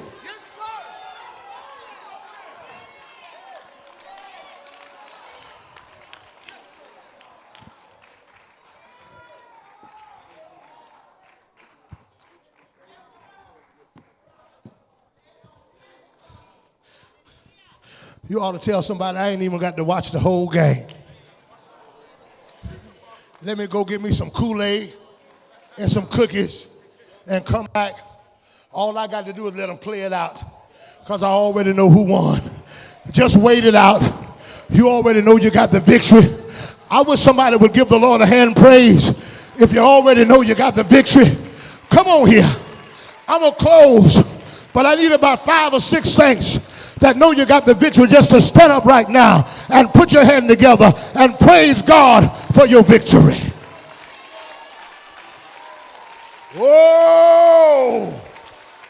You ought to tell somebody I ain't even got to watch the whole game. Let me go get me some Kool-Aid and some cookies and come back. All I got to do is let them play it out because I already know who won. Just wait it out. You already know you got the victory. I wish somebody would give the Lord a hand praise if you already know you got the victory. Come on here. I'm going to close, but I need about 5 or 6 saints that know you got the victory just to stand up right now and put your hand together and praise God for your victory. Whoa!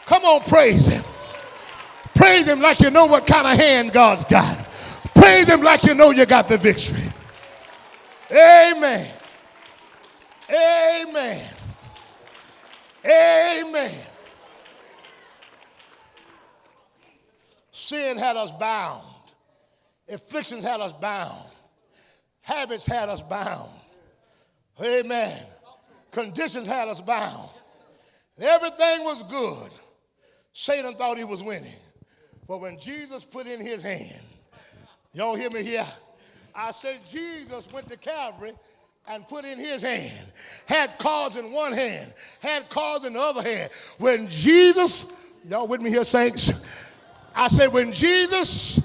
Come on, praise him. Praise him like you know what kind of hand God's got. Praise him like you know you got the victory. Amen. Amen. Amen. Sin had us bound. Afflictions had us bound. Habits had us bound. Amen. Conditions had us bound. And everything was good. Satan thought he was winning. But when Jesus put in his hand, y'all hear me here? I said Jesus went to Calvary and put in his hand. Had cards in one hand, had cards in the other hand. When Jesus, y'all with me here, saints? I said when Jesus,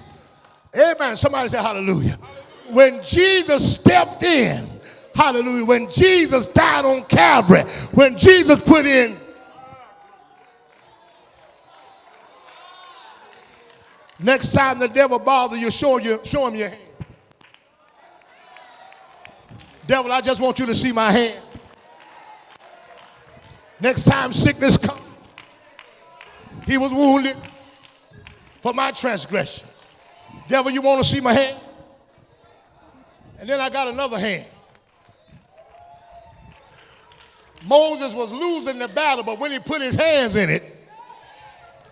amen, somebody say hallelujah. When Jesus stepped in, hallelujah, when Jesus died on Calvary, when Jesus put in, next time the devil bothers you, show him your hand. Devil, I just want you to see my hand. Next time sickness comes, he was wounded for my transgression. Devil, you want to see my hand? And then I got another hand. Moses was losing the battle, but when he put his hands in it,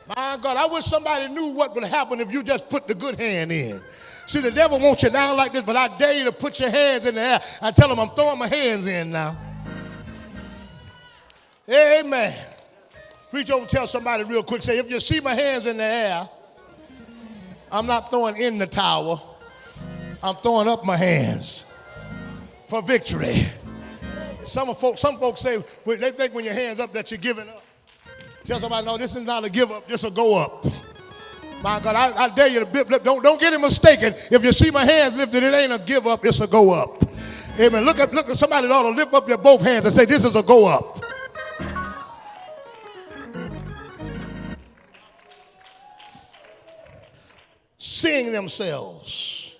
my God, I wish somebody knew what would happen if you just put the good hand in. See, the devil wants you down like this, but I dare you to put your hands in the air. I tell him I'm throwing my hands in now. Amen. Reach over and tell somebody real quick. Say, if you see my hands in the air, I'm not throwing in the towel. I'm throwing up my hands for victory. Some folks say, they think when your hands up that you're giving up. Tell somebody, no, this is not a give up. This will go up. My God, I dare you to don't get it mistaken. If you see my hands lifted, it ain't a give up, it's a go up. Amen. Look at somebody that ought to lift up your both hands and say, this is a go up. Seeing themselves.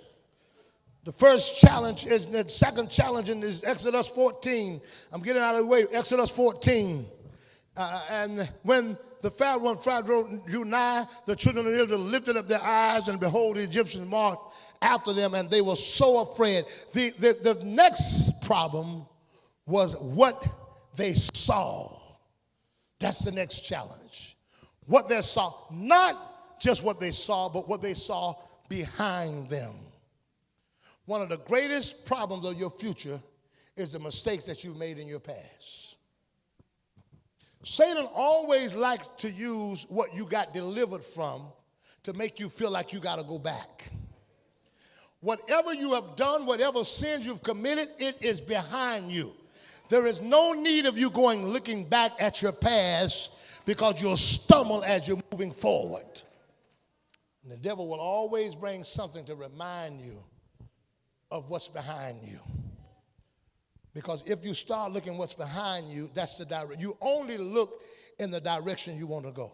The first challenge is the second challenge in this Exodus 14. I'm getting out of the way. Exodus 14. And when the Pharaoh drew nigh, the children of Israel lifted up their eyes, and behold, the Egyptians marched after them, and they were so afraid. The next problem was what they saw. That's the next challenge. What they saw. Not just what they saw, but what they saw behind them. One of the greatest problems of your future is the mistakes that you've made in your past. Satan always likes to use what you got delivered from to make you feel like you got to go back. Whatever you have done, whatever sins you've committed, it is behind you. There is no need of you looking back at your past because you'll stumble as you're moving forward. And the devil will always bring something to remind you of what's behind you. Because if you start looking what's behind you, that's the direction. You only look in the direction you want to go.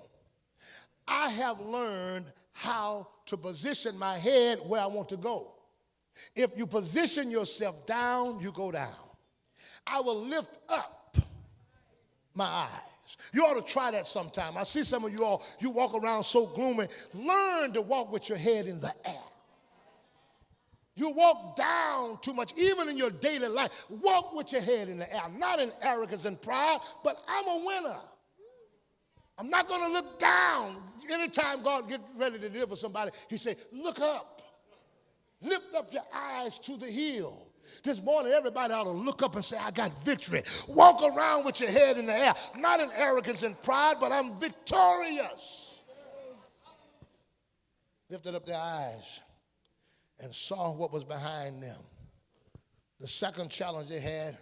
I have learned how to position my head where I want to go. If you position yourself down, you go down. I will lift up my eyes. You ought to try that sometime. I see some of you all, you walk around so gloomy. Learn to walk with your head in the air. You walk down too much, even in your daily life. Walk with your head in the air, not in arrogance and pride, but I'm a winner. I'm not going to look down. Anytime God gets ready to deliver somebody, he said, look up. Lift up your eyes to the hill. This morning, everybody ought to look up and say, I got victory. Walk around with your head in the air, not in arrogance and pride, but I'm victorious. Lifted up their eyes and saw what was behind them. The second challenge they had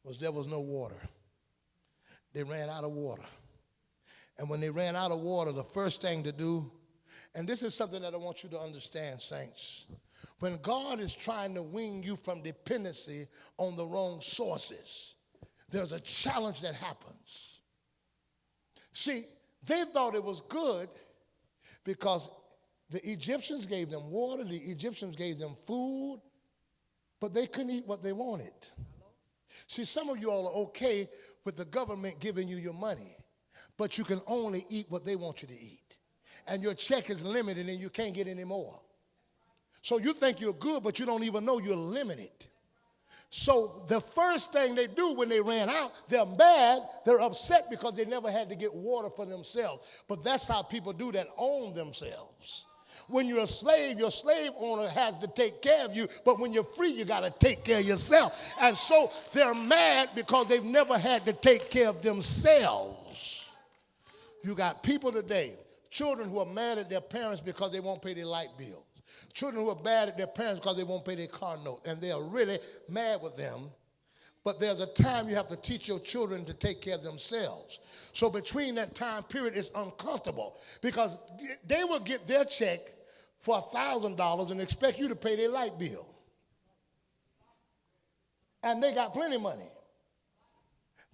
was there was no water. they ran out of water. And when they ran out of water, the first thing to do, and this is something that I want you to understand, saints. When God is trying to wean you from dependency on the wrong sources, there's a challenge that happens. See, they thought it was good because the Egyptians gave them water, the Egyptians gave them food, but they couldn't eat what they wanted. See, some of you all are okay with the government giving you your money, but you can only eat what they want you to eat. And your check is limited and you can't get any more. So you think you're good, but you don't even know you're limited. So the first thing they do when they ran out, they're mad, they're upset because they never had to get water for themselves. But that's how people do that, own themselves. When you're a slave, your slave owner has to take care of you, but when you're free, you got to take care of yourself. And so they're mad because they've never had to take care of themselves. You got people today, children who are mad at their parents because they won't pay their light bills. Children who are mad at their parents because they won't pay their car note, and they are really mad with them. But there's a time you have to teach your children to take care of themselves. So between that time period, it's uncomfortable because they will get their check for $1,000 and expect you to pay their light bill. And they got plenty of money.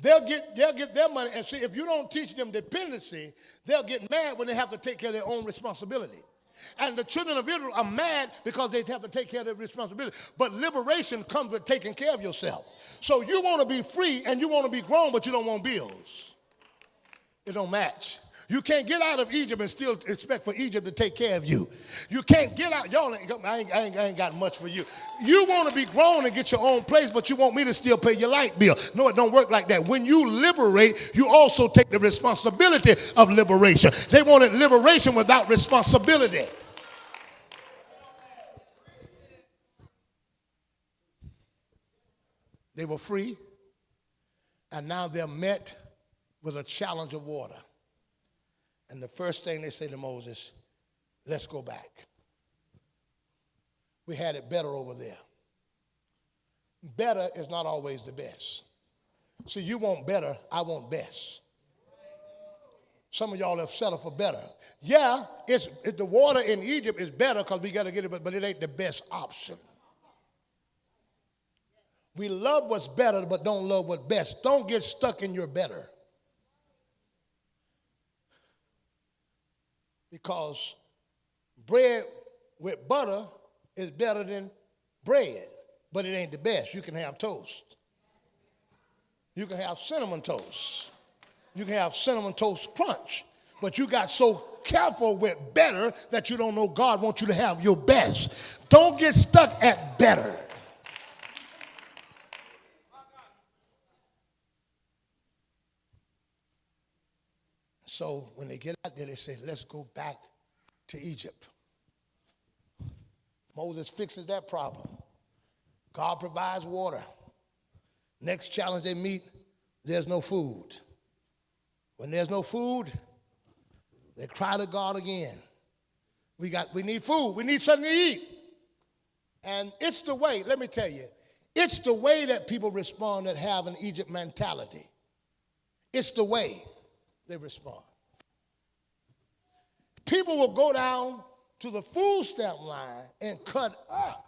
They'll get their money, and see, if you don't teach them dependency, they'll get mad when they have to take care of their own responsibility. And the children of Israel are mad because they have to take care of their responsibility. But liberation comes with taking care of yourself. So you want to be free and you want to be grown, but you don't want bills. It don't match. You can't get out of Egypt and still expect for Egypt to take care of you. You can't get out. Y'all, I ain't got much for you. You want to be grown and get your own place, but you want me to still pay your light bill. No, it don't work like that. When you liberate, you also take the responsibility of liberation. They wanted liberation without responsibility. They were free, and now they're met with a challenge of water. And the first thing they say to Moses, let's go back. We had it better over there. Better is not always the best. See, you want better, I want best. Some of y'all have settled for better. Yeah, the water in Egypt is better because we got to get it, but it ain't the best option. We love what's better, but don't love what's best. Don't get stuck in your better. Because bread with butter is better than bread, but it ain't the best. You can have toast. You can have cinnamon toast. You can have cinnamon toast crunch. But you got so careful with better that you don't know God wants you to have your best. Don't get stuck at better. So when they get out there, they say, let's go back to Egypt. Moses fixes that problem. God provides water. Next challenge they meet, there's no food. When there's no food, they cry to God again. We need food. We need something to eat. And it's the way, let me tell you, it's the way that people respond that have an Egypt mentality. It's the way they respond. People will go down to the food stamp line and cut up.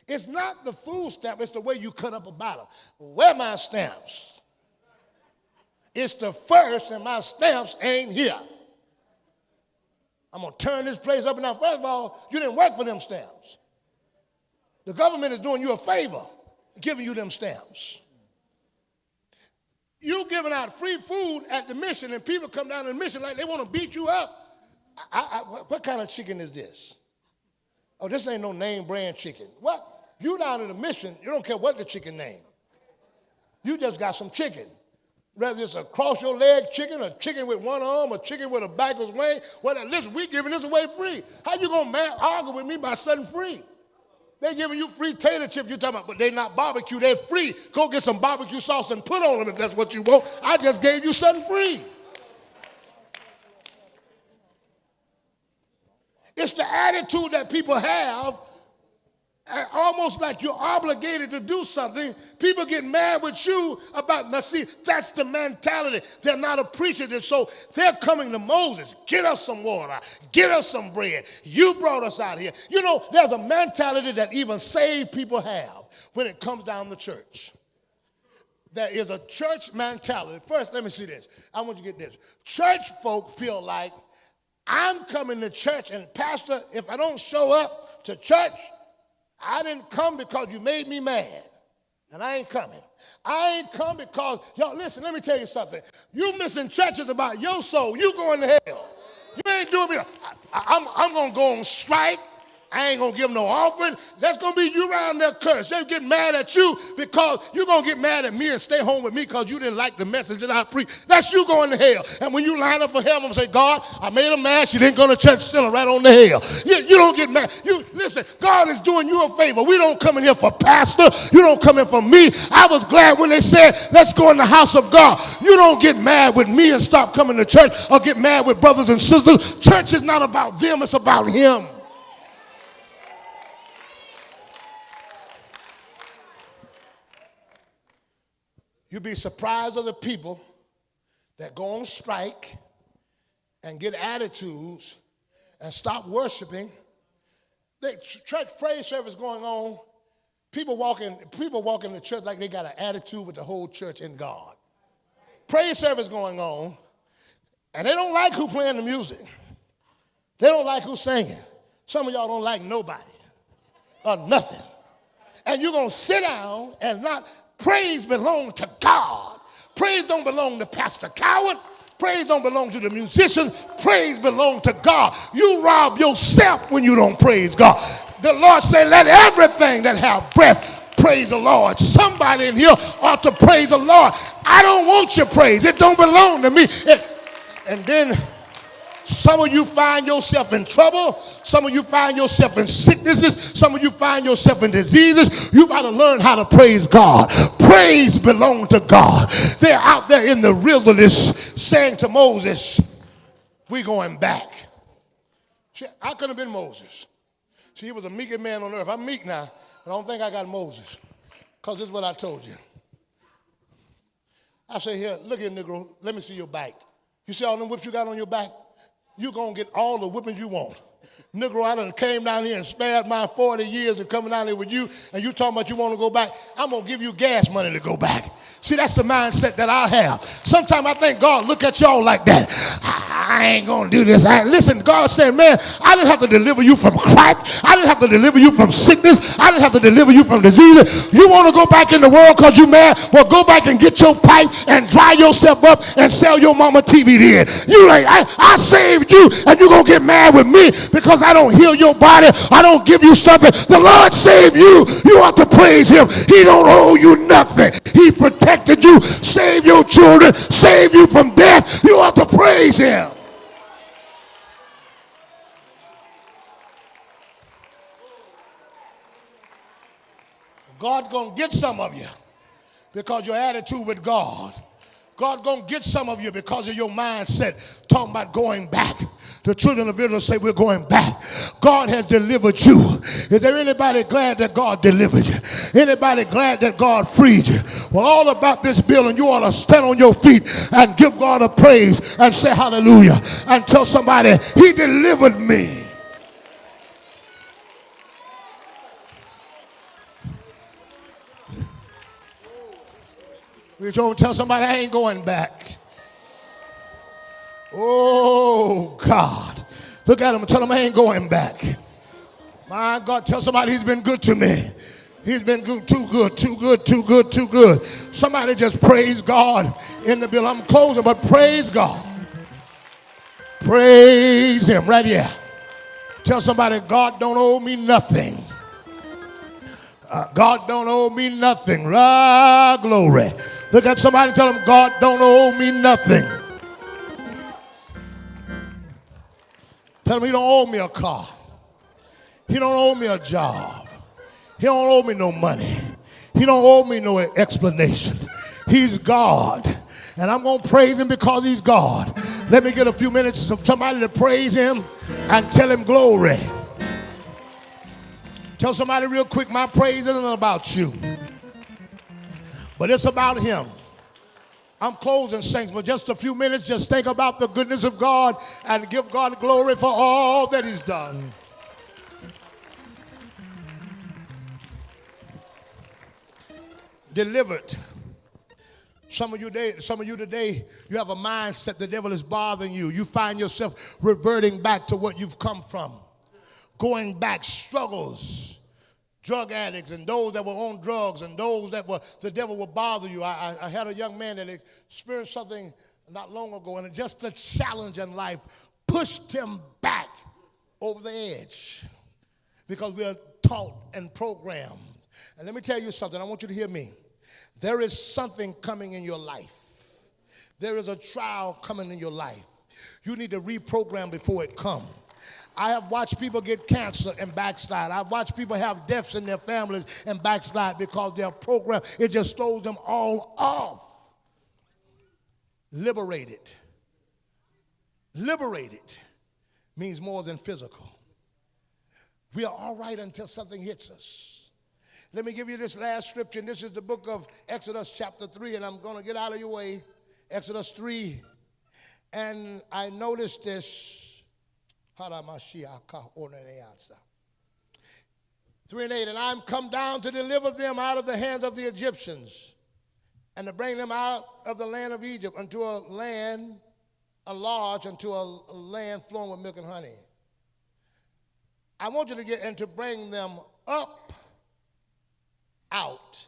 It's not the food stamp, it's the way you cut up a bottle. Where are my stamps? It's the first and my stamps ain't here. I'm going to turn this place up and down. First of all, you didn't work for them stamps. The government is doing you a favor, giving you them stamps. You giving out free food at the mission, and people come down to the mission like they want to beat you up. What kind of chicken is this? Oh, this ain't no name brand chicken. What? You down at the mission, you don't care what the chicken name. You just got some chicken. Whether it's a cross your leg chicken, a chicken with one arm, a chicken with a backwards wing. Well, listen, we giving this away free. How you going to argue with me by something free? They're giving you free tater chips you're talking about, but they're not barbecue. They're free. Go get some barbecue sauce and put on them if that's what you want. I just gave you something free. It's the attitude that people have, almost like you're obligated to do something. People get mad with you about, now see, that's the mentality. They're not appreciative, so they're coming to Moses. Get us some water. Get us some bread. You brought us out here. You know, there's a mentality that even saved people have when it comes down to church. There is a church mentality. First, let me see this. I want you to get this. Church folk feel like, I'm coming to church, and pastor, if I don't show up to church, I didn't come because you made me mad, and I ain't coming. I ain't come because, y'all, listen, let me tell you something. You missing churches about your soul. You going to hell. You ain't doing me. I'm going to go on strike. I ain't going to give them no offering. That's going to be you around there cursed. They get mad at you because you're going to get mad at me and stay home with me because you didn't like the message that I preached. That's you going to hell. And when you line up for hell, I'm going to say, God, I made her mad. She didn't go to church, still right on the hell. You don't get mad. You listen, God is doing you a favor. We don't come in here for pastor. You don't come in for me. I was glad when they said, let's go in the house of God. You don't get mad with me and stop coming to church or get mad with brothers and sisters. Church is not about them. It's about him. You'd be surprised of the people that go on strike and get attitudes and stop worshiping. Church praise service going on. People walk in the church like they got an attitude with the whole church and God. Praise service going on, and they don't like who playing the music. They don't like who's singing. Some of y'all don't like nobody or nothing. And you're going to sit down and not. Praise belongs to God. Praise don't belong to Pastor Cowart. Praise don't belong to the musicians. Praise belongs to God. You rob yourself when you don't praise God. The Lord said, let everything that have breath praise the Lord. Somebody in here ought to praise the Lord. I don't want your praise. It don't belong to me. And then some of you find yourself in trouble. Some of you find yourself in sicknesses. Some of you find yourself in diseases. You got to learn how to praise God. Praise belongs to God. They're out there in the wilderness saying to Moses, we're going back. I could have been Moses. See, he was the meekest man on earth. I'm meek now, but I don't think I got Moses, because this is what I told you. I say, here, look here, Negro, let me see your back. You see all them whips you got on your back? You're going to get all the whipping you want. Negro, I done came down here and spared my 40 years of coming down here with you, and you talking about you want to go back. I'm going to give you gas money to go back. See, that's the mindset that I have. Sometimes I think God look at y'all like that. I ain't going to do this. Listen, God said, man, I didn't have to deliver you from crack. I didn't have to deliver you from sickness. I didn't have to deliver you from disease. You want to go back in the world because you mad? Well, go back and get your pipe and dry yourself up and sell your mama TV then. You like, I saved you, and you're going to get mad with me because I don't heal your body. I don't give you something. The Lord saved you. You ought to praise him. He don't owe you nothing. He protected you, saved your children, saved you from death. You ought to praise him. God's going to get some of you because your attitude with God. God's going to get some of you because of your mindset talking about going back. The children of Israel say, we're going back. God has delivered you. Is there anybody glad that God delivered you? Anybody glad that God freed you? Well, all about this building, you ought to stand on your feet and give God a praise and say hallelujah and tell somebody, he delivered me. We told tell somebody I ain't going back. Oh, God. Look at him and tell him I ain't going back. My God, tell somebody he's been good to me. He's been good, too good, too good, too good, too good. Somebody just praise God in the bill. I'm closing, but praise God. Praise him right here. Tell somebody God don't owe me nothing. God don't owe me nothing. Glory. Look at somebody and tell them God don't owe me nothing. Tell him he don't owe me a car. He don't owe me a job. He don't owe me no money. He don't owe me no explanation. He's God. And I'm going to praise him because he's God. Let me get a few minutes of somebody to praise him and tell him glory. Tell somebody real quick, my praise isn't about you, but it's about him. I'm closing, saints, but just a few minutes, just think about the goodness of God and give God glory for all that he's done. Delivered. Some of you today, you have a mindset the devil is bothering you. You find yourself reverting back to what you've come from. Going back, struggles. Drug addicts and those that were on drugs and those that were, the devil will bother you. I had a young man that experienced something not long ago, and just a challenge in life pushed him back over the edge because we are taught and programmed. And let me tell you something. I want you to hear me. There is something coming in your life. There is a trial coming in your life. You need to reprogram before it comes. I have watched people get cancer and backslide. I've watched people have deaths in their families and backslide because their program, it just throws them all off. Liberated. Liberated means more than physical. We are all right until something hits us. Let me give you this last scripture, and this is the book of Exodus chapter 3, and I'm going to get out of your way. Exodus 3, and I noticed this. 3:8, and I'm come down to deliver them out of the hands of the Egyptians and to bring them out of the land of Egypt unto a land, unto a land flowing with milk and honey. I want you to get and to bring them up, out.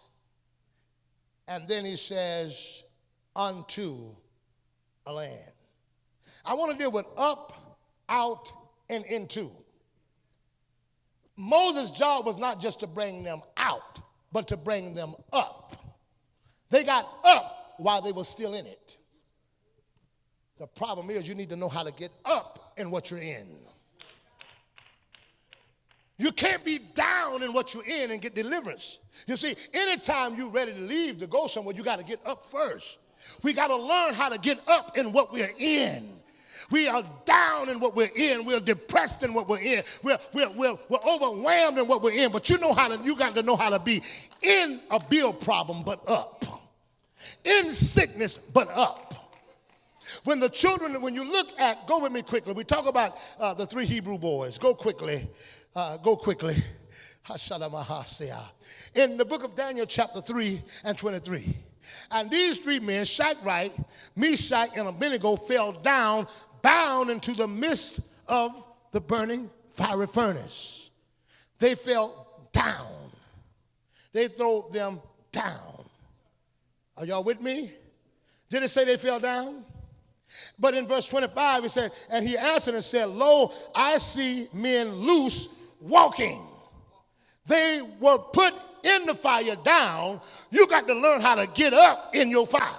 And then he says, unto a land. I want to deal with up, out, and into. Moses' job was not just to bring them out, but to bring them up. They got up while they were still in it. The problem is you need to know how to get up in what you're in. You can't be down in what you're in and get deliverance. You see, anytime you're ready to leave to go somewhere, you got to get up first. We got to learn how to get up in what we're in. We are down in what we're in. We're depressed in what we're in. We're overwhelmed in what we're in. But you got to know how to be in a bill problem, but up. In sickness, but up. When the children, when you look at, go with me quickly. We talk about the 3 Hebrew boys. Go quickly. Go quickly. In the book of Daniel, chapter 3 and 23. And these 3 men, Shadrach, Meshach, and Abednego, fell down, bound into the midst of the burning fiery furnace. They fell down. They threw them down. Are y'all with me? Did it say they fell down? But in verse 25, it said, and he answered and said, lo, I see men loose walking. They were put in the fire down. You got to learn how to get up in your fire.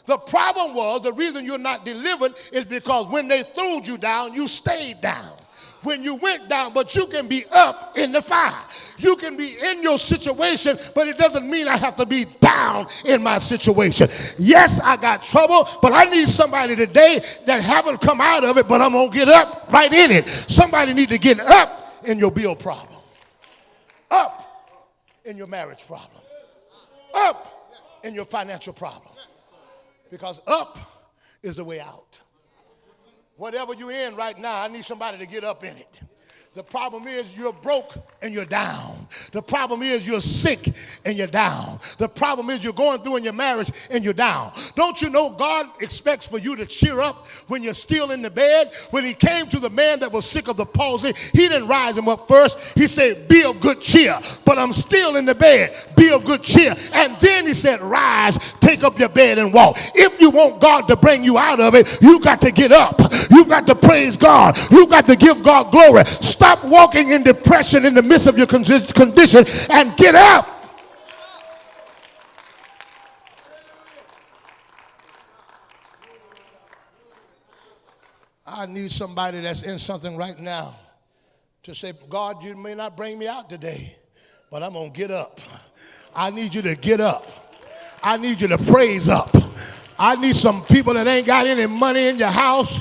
The problem was, the reason you're not delivered is because when they threw you down, you stayed down. When you went down, but you can be up in the fire. You can be in your situation, but it doesn't mean I have to be down in my situation. Yes, I got trouble, but I need somebody today that haven't come out of it, but I'm going to get up right in it. Somebody need to get up in your bill problem. Up in your marriage problem. Up in your financial problem. Because up is the way out. Whatever you're in right now, I need somebody to get up in it. The problem is you're broke and you're down. The problem is you're sick and you're down. The problem is you're going through in your marriage and you're down. Don't you know God expects for you to cheer up when you're still in the bed? When he came to the man that was sick of the palsy, he didn't rise him up first. He said, be of good cheer. But I'm still in the bed. Be of good cheer. And then he said, rise, take up your bed and walk. If you want God to bring you out of it, you got to get up. You got to praise God. You got to give God glory. Stop walking in depression in the midst of your condition and get up. I need somebody that's in something right now to say, God, you may not bring me out today, but I'm going to get up. I need you to get up. I need you to praise up. I need some people that ain't got any money in your house,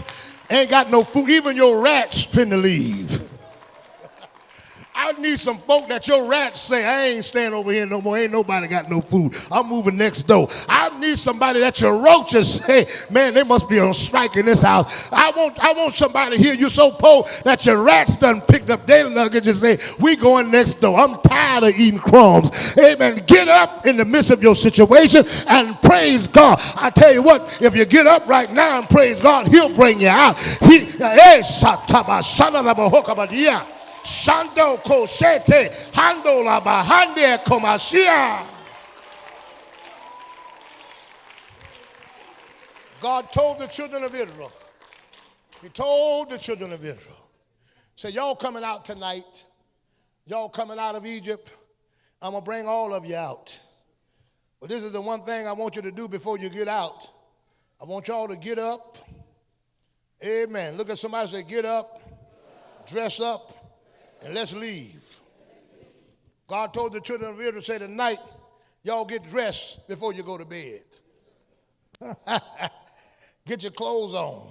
ain't got no food, even your rats finna leave. I need some folk that your rats say, I ain't staying over here no more. Ain't nobody got no food. I'm moving next door. I need somebody that your roaches say, man, they must be on strike in this house. I want somebody here, you so poor that your rats done picked up their luggage and say, we going next door. I'm tired of eating crumbs. Amen. Get up in the midst of your situation and praise God. I tell you what, if you get up right now and praise God, he'll bring you out. Shando koshete hando la bahande komashia. God told the children of Israel. He told the children of Israel. Say, y'all coming out tonight. Y'all coming out of Egypt. I'm going to bring all of you out. But this is the one thing I want you to do before you get out. I want y'all to get up. Amen. Look at somebody and say, get up, dress up, and let's leave. God told the children of Israel, say tonight, y'all get dressed before you go to bed. Get your clothes on.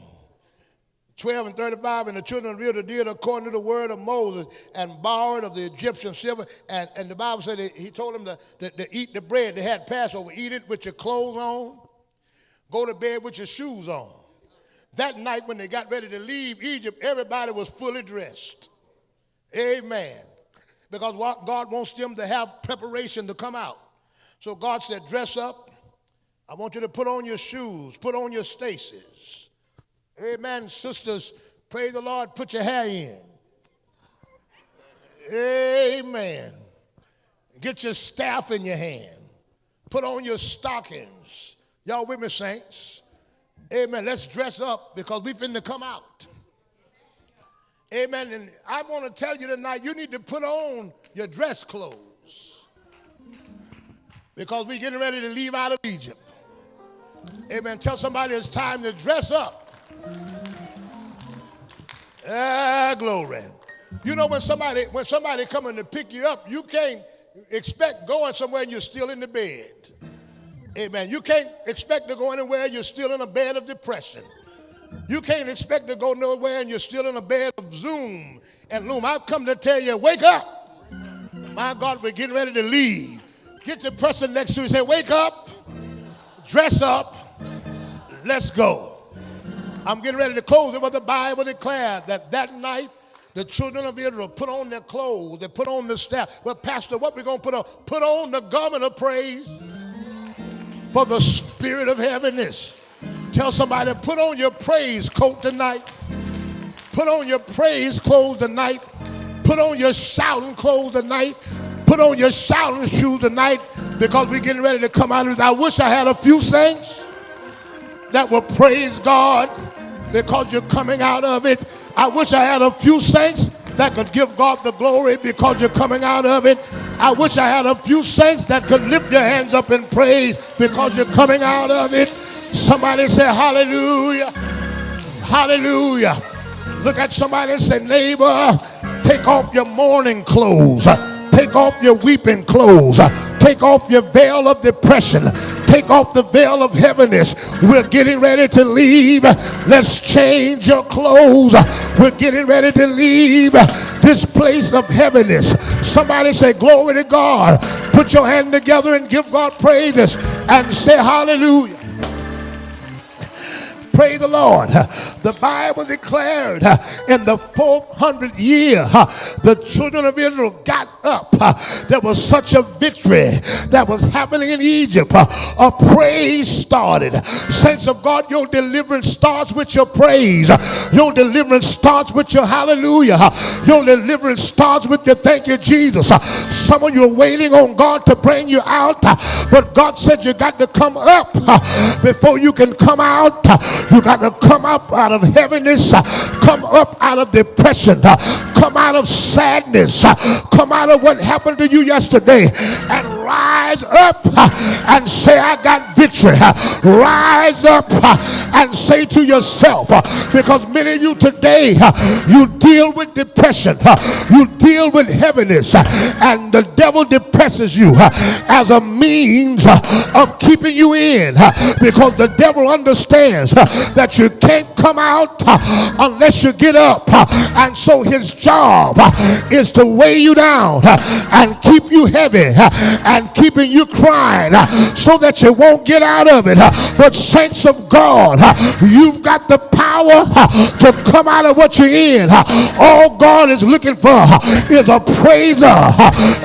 12 and 35, and the children of Israel did according to the word of Moses and borrowed of the Egyptian silver. And the Bible said he told them to eat the bread. They had Passover. Eat it with your clothes on. Go to bed with your shoes on. That night when they got ready to leave Egypt, everybody was fully dressed. Amen. Because God wants them to have preparation to come out. So God said, dress up. I want you to put on your shoes. Put on your stasis. Amen. Sisters, praise the Lord. Put your hair in. Amen. Get your staff in your hand. Put on your stockings. Y'all with me, saints? Amen. Let's dress up because we finna come out. Amen. And I want to tell you tonight, you need to put on your dress clothes because we're getting ready to leave out of Egypt. Amen. Tell somebody it's time to dress up. Glory. You know when somebody coming to pick you up, you can't expect going somewhere and you're still in the bed. Amen. You can't expect to go anywhere you're still in a bed of depression. You can't expect to go nowhere and you're still in a bed of Zoom and loom. I've come to tell you, wake up. My God, we're getting ready to leave. Get the person next to you and say, wake up, dress up, let's go. I'm getting ready to close it, but the Bible declared that night the children of Israel put on their clothes, they put on the staff. Well, Pastor, what we going to put on? Put on the garment of praise for the spirit of heaviness. Tell somebody, put on your praise coat tonight. Put on your praise clothes tonight. Put on your shouting clothes tonight. Put on your shouting shoes tonight because we're getting ready to come out of it. I wish I had a few saints that will praise God because you're coming out of it. I wish I had a few saints that could give God the glory because you're coming out of it. I wish I had a few saints that could lift your hands up in praise because you're coming out of it. Somebody say hallelujah. Hallelujah. Look at somebody and say, neighbor, take off your mourning clothes. Take off your weeping clothes. Take off your veil of depression. Take off the veil of heaviness. We're getting ready to leave. Let's change your clothes. We're getting ready to leave this place of heaviness. Somebody say glory to God. Put your hand together and give God praises and say hallelujah. Praise the Lord. The Bible declared in the 400th year, the children of Israel got up. There was such a victory that was happening in Egypt. A praise started. Saints of God, your deliverance starts with your praise. Your deliverance starts with your hallelujah. Your deliverance starts with your thank you, Jesus. Some of you are waiting on God to bring you out, but God said you got to come up before you can come out. You got to come up out of heaviness, come up out of depression, come out of sadness, come out of what happened to you yesterday and rise up and say, I got victory. Rise up and say to yourself, because many of you today, you deal with depression, you deal with heaviness, and the devil depresses you as a means of keeping you in, because the devil understands that you can't come out unless you get up, and so his job is to weigh you down and keep you heavy and keeping you crying so that you won't get out of it. But saints of God, you've got the power to come out of what you're in. All God is looking for is a praiser.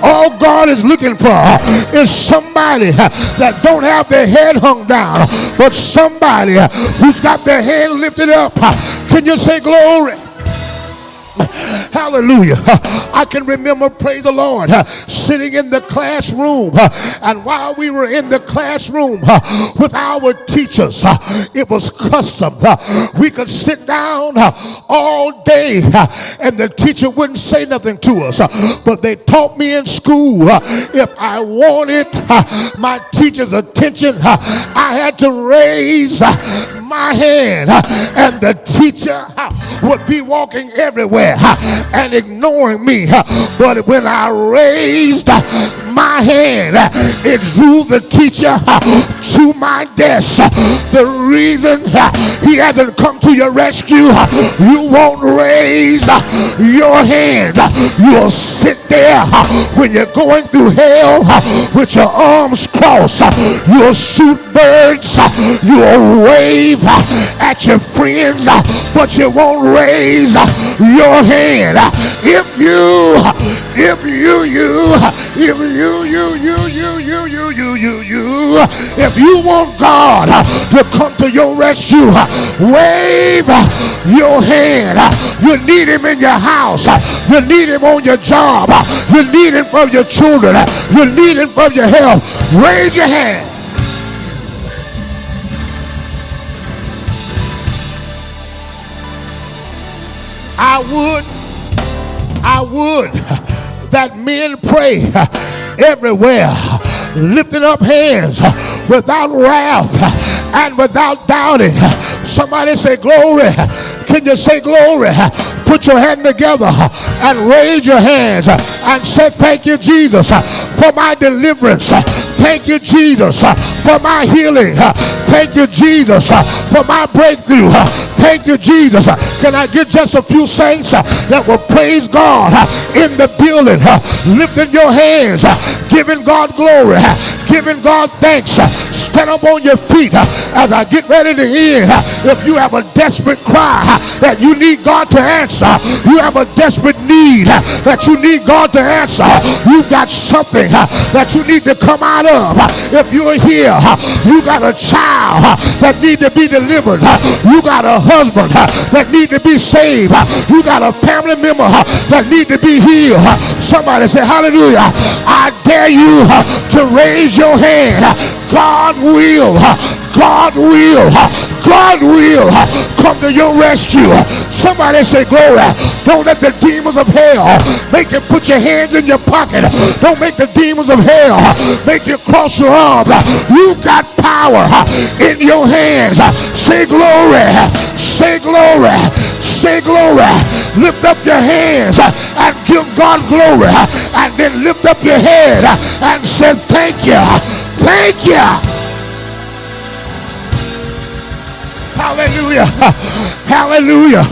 All God is looking for is somebody that don't have their head hung down, but somebody who's got their hand lifted up. Can you say glory? Hallelujah. I can remember, praise the Lord, sitting in the classroom, and while we were in the classroom with our teachers, it was custom. We could sit down all day and the teacher wouldn't say nothing to us, but they taught me in school, if I wanted my teacher's attention, I had to raise my hand, and the teacher would be walking everywhere and ignoring me. But when I raised my hand, it drew the teacher to my desk. The reason he hasn't come to your rescue, you won't raise your hand. You'll sit there when you're going through hell with your arms crossed. You'll shoot birds, you'll wave at your friends, but you won't raise your hand. If you want God to come to your rescue, wave your hand. You need him in your house, you need him on your job, you need him for your children, you need him for your health. Raise your hand. I would that men pray everywhere, lifting up hands without wrath and without doubting. Somebody say glory. Can you say glory? Put your hand together and raise your hands and say, thank you, Jesus, for my deliverance. Thank you, Jesus, for my healing. Thank you, Jesus, for my breakthrough. Thank you, Jesus. Can I get just a few saints that will praise God in the building, lifting your hands, giving God glory, giving God thanks. Stand up on your feet as I get ready to end. If you have a desperate cry that you need God to answer, you have a desperate need that you need God to answer, you've got something that you need to come out of. If you're here, you got a child that need to be delivered, you got a husband that need to be saved, you got a family member that need to be healed. Somebody say hallelujah. I dare you to raise your hand. God will come to your rescue. Somebody say glory. Don't let the demons of hell make you put your hands in your pocket. Don't make the demons of hell make you cross your arms. You got power in your hands. Say glory. Say glory. Say glory. Lift up your hands and give God glory, and then lift up your head and say thank you. Thank you. Hallelujah. Hallelujah.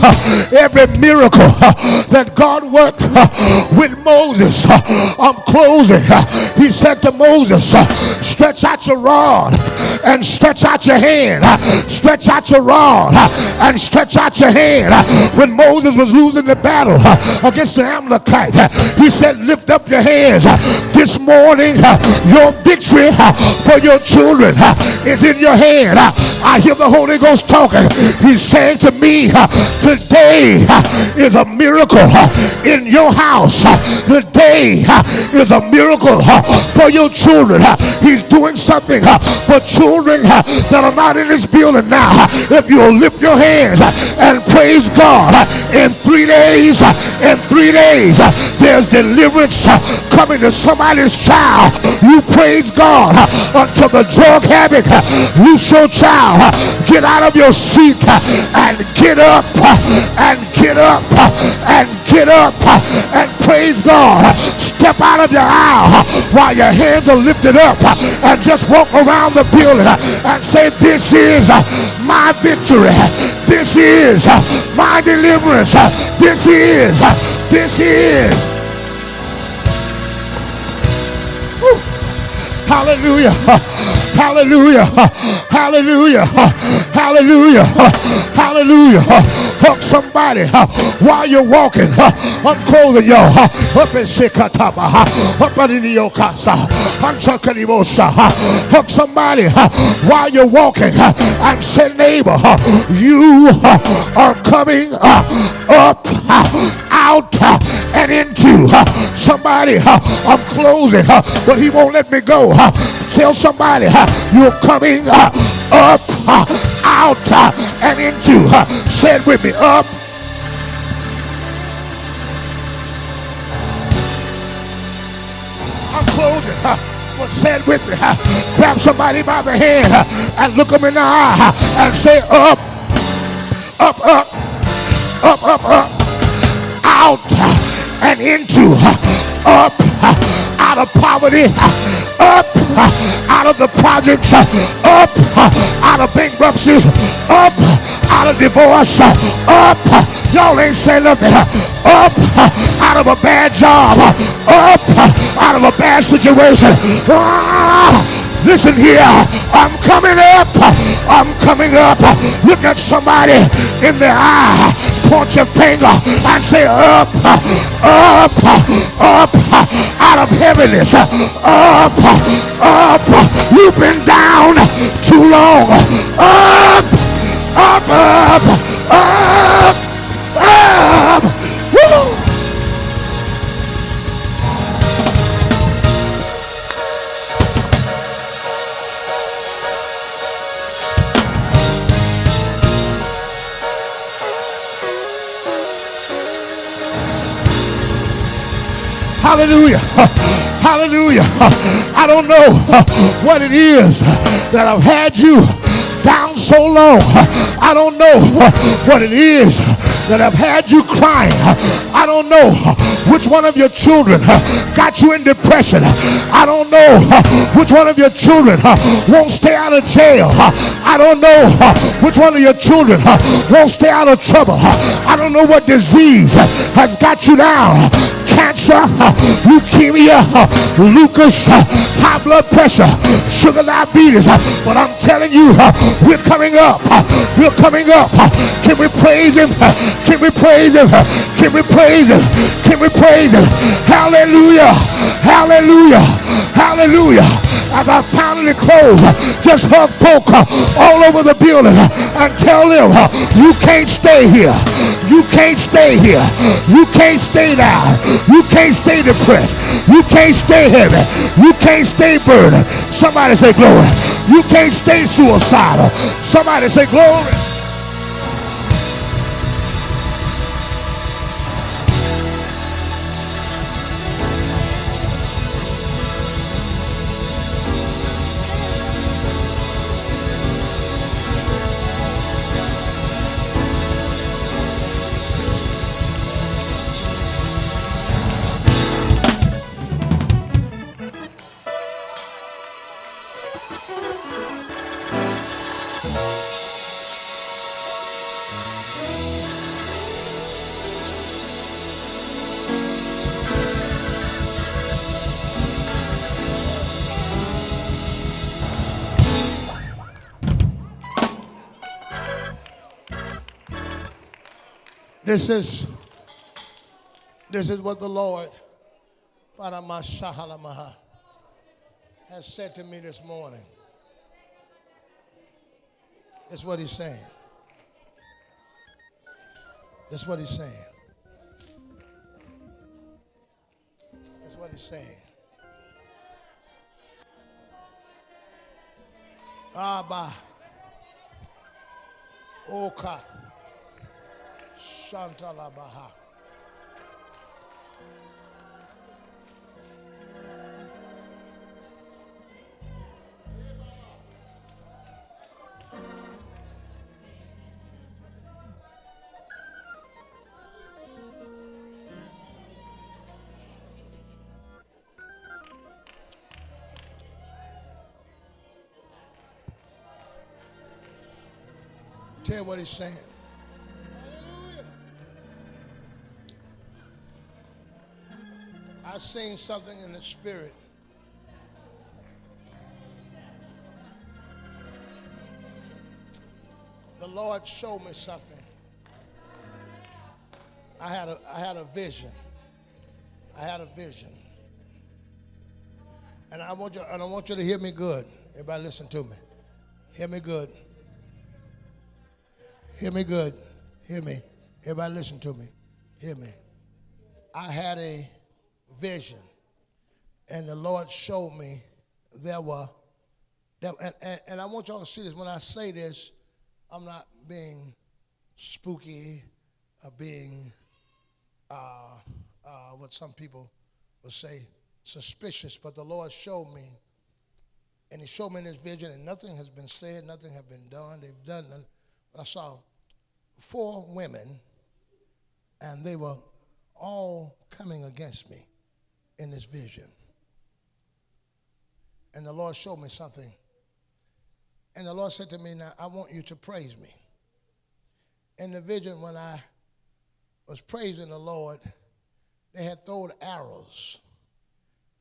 Every miracle that God worked with Moses, I'm closing. He said to Moses, stretch out your rod and stretch out your hand. Stretch out your rod and stretch out your hand. When Moses was losing the battle against the Amalekite, he said, lift up your hands. This morning, your victory for your children is in your hand. I hear the Holy Ghost talking. He's saying to me, today is a miracle in your house. Today is a miracle for your children. He's doing something for children that are not in this building now. If you'll lift your hands and praise God, in 3 days, there's deliverance coming to somebody's child. You praise God until the drug habit loose your child. Get out of your seat and get up and get up and get up and praise God. Step out of your aisle while your hands are lifted up and just walk around the building and say, this is my victory. This is my deliverance. This is. Woo. Hallelujah. Hallelujah. Hallelujah. Hallelujah. Hallelujah. Hug somebody while you're walking. Unclothing y'all. Up in Shikataba. Up in the Yokasa. Hug somebody while you're walking and say, neighbor, you are coming up, out, and into. Somebody, I'm closing, but he won't let me go. Tell somebody, you're coming up, out, and into. Say it with me, up. I'm closing. But say it with me. Grab somebody by the hand and look them in the eye and say, up, up, up, up, up, up, out and into. Up out of poverty, up out of the projects, up out of bankruptcies, up out of divorce, up, y'all ain't saying nothing, up out of a bad job, up out of a bad situation. Listen here, I'm coming up. I'm coming up. Look at somebody in the eye. Point your finger and say, up, up, up, out of heaviness. Up, up. You've been down too long. Up, up, up, up, up. Woo! Hallelujah. Hallelujah. I don't know what it is that I've had you down so long. I don't know what it is that I've had you crying. I don't know which one of your children got you in depression. I don't know which one of your children won't stay out of jail. I don't know which one of your children won't stay out of trouble. I don't know what disease has got you down. Cancer, leukemia, lupus, high blood pressure, sugar diabetes. But I'm telling you, we're coming up. We're coming up. Can we praise him? Can we praise him? Can we praise him? Can we praise him? Hallelujah. Hallelujah. Hallelujah. As I finally close, just hug folk all over the building and tell them, you can't stay here. You can't stay here. You can't stay down. You can't stay depressed. You can't stay heavy. You can't stay burdened. Somebody say glory. You can't stay suicidal. Somebody say glory. This is what the Lord has said to me this morning. That's what he's saying. That's what he's saying. That's what he's saying. Abba. Oka. Shantalabaha. Tell you what he's saying. I seen something in the spirit. The Lord showed me something. I had a vision. I had a vision. And I want you to hear me good. Everybody listen to me. Hear me good. Hear me good. Hear me. Everybody listen to me. Hear me. I had a vision, and the Lord showed me and I want y'all to see this. When I say this, I'm not being spooky or being what some people would say suspicious, but the Lord showed me, and he showed me in this vision, and nothing has been said, nothing has been done. They've done nothing. But I saw 4 women, and they were all coming against me in this vision. And the Lord showed me something. And the Lord said to me, now I want you to praise me. In the vision, when I was praising the Lord, they had thrown arrows.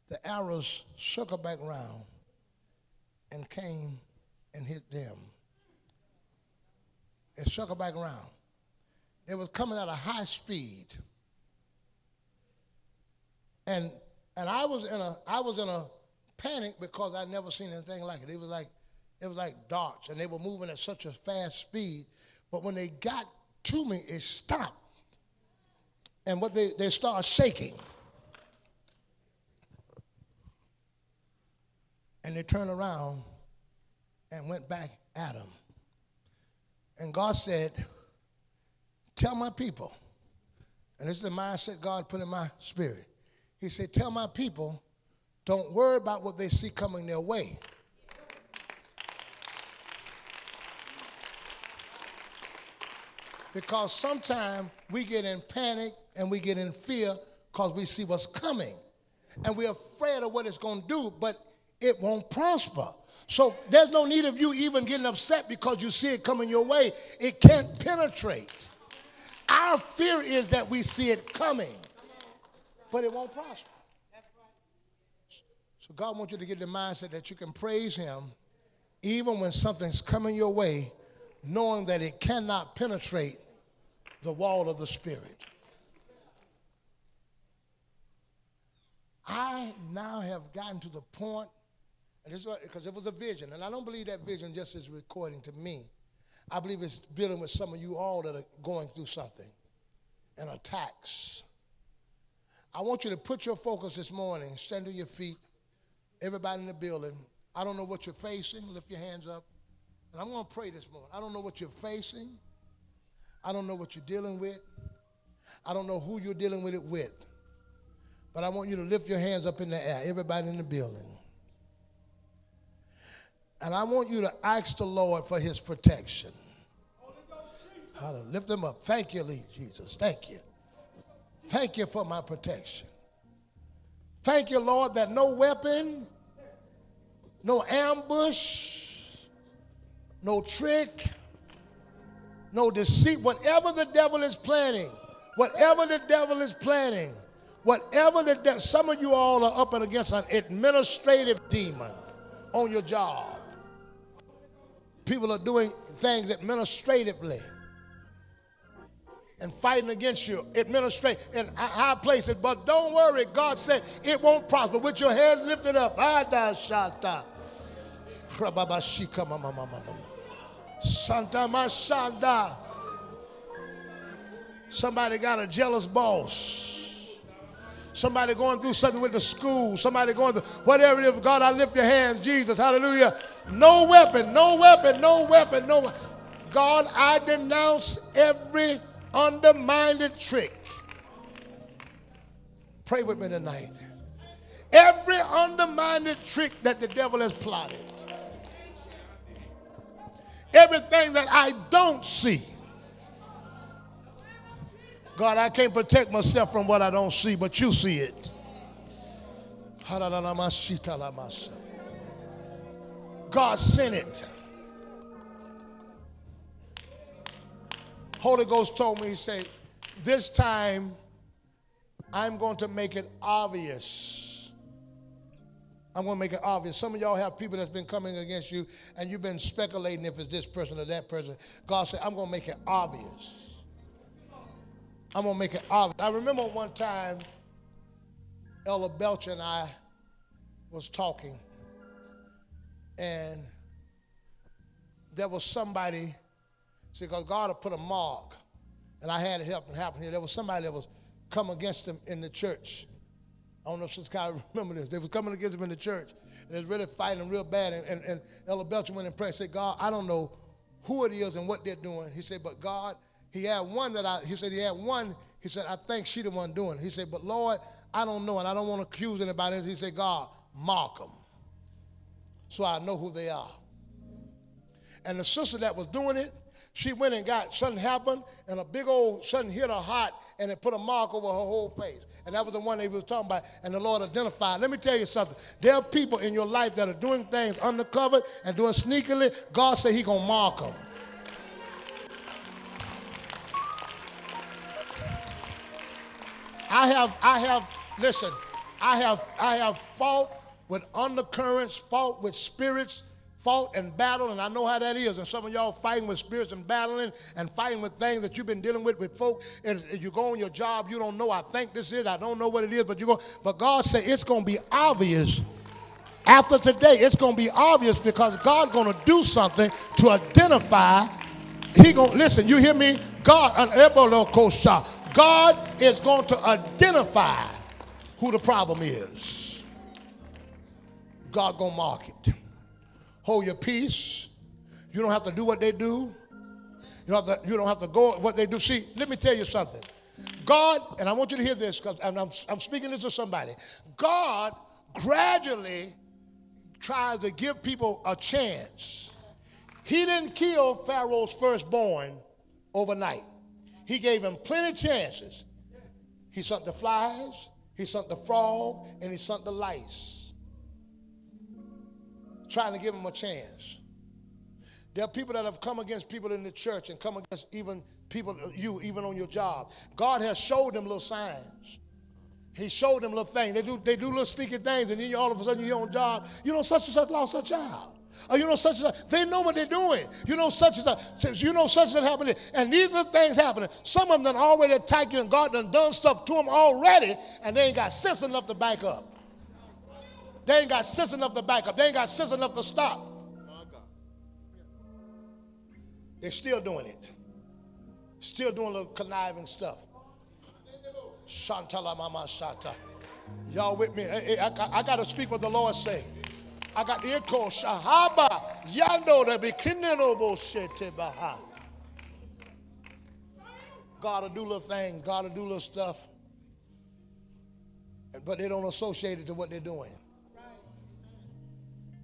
The arrows circled back around and came and hit them. It circled back around. It was coming at a high speed. And I was in a panic because I'd never seen anything like it. It was like darts, and they were moving at such a fast speed. But when they got to me, it stopped. And what they started shaking. And they turned around and went back at him. And God said, tell my people, and this is the mindset God put in my spirit. He said, tell my people, don't worry about what they see coming their way. Because sometimes we get in panic and we get in fear because we see what's coming. And we're afraid of what it's going to do, but it won't prosper. So there's no need of you even getting upset because you see it coming your way. It can't penetrate. Our fear is that we see it coming, but it won't prosper. So God wants you to get the mindset that you can praise him even when something's coming your way, knowing that it cannot penetrate the wall of the spirit. I now have gotten to the point, and this is because it was a vision, and I don't believe that vision just is recording to me. I believe it's dealing with some of you all that are going through something, and attacks. I want you to put your focus this morning, stand to your feet, everybody in the building. I don't know what you're facing. Lift your hands up. And I'm going to pray this morning. I don't know what you're facing. I don't know what you're dealing with. I don't know who you're dealing with it with. But I want you to lift your hands up in the air, everybody in the building. And I want you to ask the Lord for his protection. Hallelujah. Lift them up. Thank you, Jesus. Thank you. Thank you for my protection. Thank you, Lord, that no weapon, no ambush, no trick, no deceit, whatever the devil is planning, some of you all are up against an administrative demon on your job. People are doing things administratively and fighting against you administratively in high places. But don't worry, God said it won't prosper. With your hands lifted up. Santa Mashanda. Somebody got a jealous boss. Somebody going through something with the school. Somebody going through whatever it is. God, I lift your hands, Jesus. Hallelujah. No weapon, no weapon, no weapon, no weapon. God, I denounce every undermined trick. Pray with me tonight. Every undermined trick that the devil has plotted. Everything that I don't see. God, I can't protect myself from what I don't see, but you see it. God sent it. Holy Ghost told me, he said, this time I'm going to make it obvious. I'm going to make it obvious. Some of y'all have people that's been coming against you and you've been speculating if it's this person or that person. God said, I'm going to make it obvious. I'm going to make it obvious. I remember one time, Elder Belcher and I was talking, and there was somebody, see, because God had put a mark, and I had it happen here. There was somebody that was come against him in the church. I don't know if Sister Cowart remember this. They was coming against him in the church, and they was really fighting real bad, and Elder Belcher went and prayed and said, God, I don't know who it is and what they're doing. He said, but God, he had one, he said, I think she the one doing it. He said, but Lord, I don't know, and I don't want to accuse anybody. He said, God, mark them so I know who they are. And the sister that was doing it, she went and got, something happened, and a big old, something hit her heart, and it put a mark over her whole face. And that was the one they was talking about, and the Lord identified. Let me tell you something. There are people in your life that are doing things undercover and doing sneakily. God said he going to mark them. I have fought with undercurrents, fought with spirits, fought and battled, and I know how that is. And some of y'all fighting with spirits and battling and fighting with things that you've been dealing with folk. And you go on your job, you don't know, I think this is, I don't know what it is, but you go. But God said it's going to be obvious. After today, it's going to be obvious because God's going to do something to identify. He going to, listen, you hear me? God is going to identify who the problem is. God going to mark it. Hold your peace. You don't have to do what they do. You don't have to go what they do. See, let me tell you something. God, and I want you to hear this because I'm speaking this to somebody. God gradually tries to give people a chance. He didn't kill Pharaoh's firstborn overnight. He gave him plenty of chances. He sunk the flies, he sunk the frog, and he sunk the lice. Trying to give him a chance. There are people that have come against people in the church and come against even people, you, even on your job. God has showed them little signs. He showed them little things. They do little sneaky things, and then all of a sudden you're on job. You know, such and such lost a child. Or you know, such and such. They know what they're doing. You know, such and such. You know, such and such happening. And these little things happening. Some of them done already attacked you, and God done stuff to them already, and they ain't got sense enough to back up. They ain't got sense enough to back up. They ain't got sense enough to stop. They're still doing it. Still doing little conniving stuff. Shantala mama shata. Y'all with me? I got to speak what the Lord say. I got the echo. Shahaba yando de bikinenobo shete baha. God will do little things. God will do little stuff. But they don't associate it to what they're doing.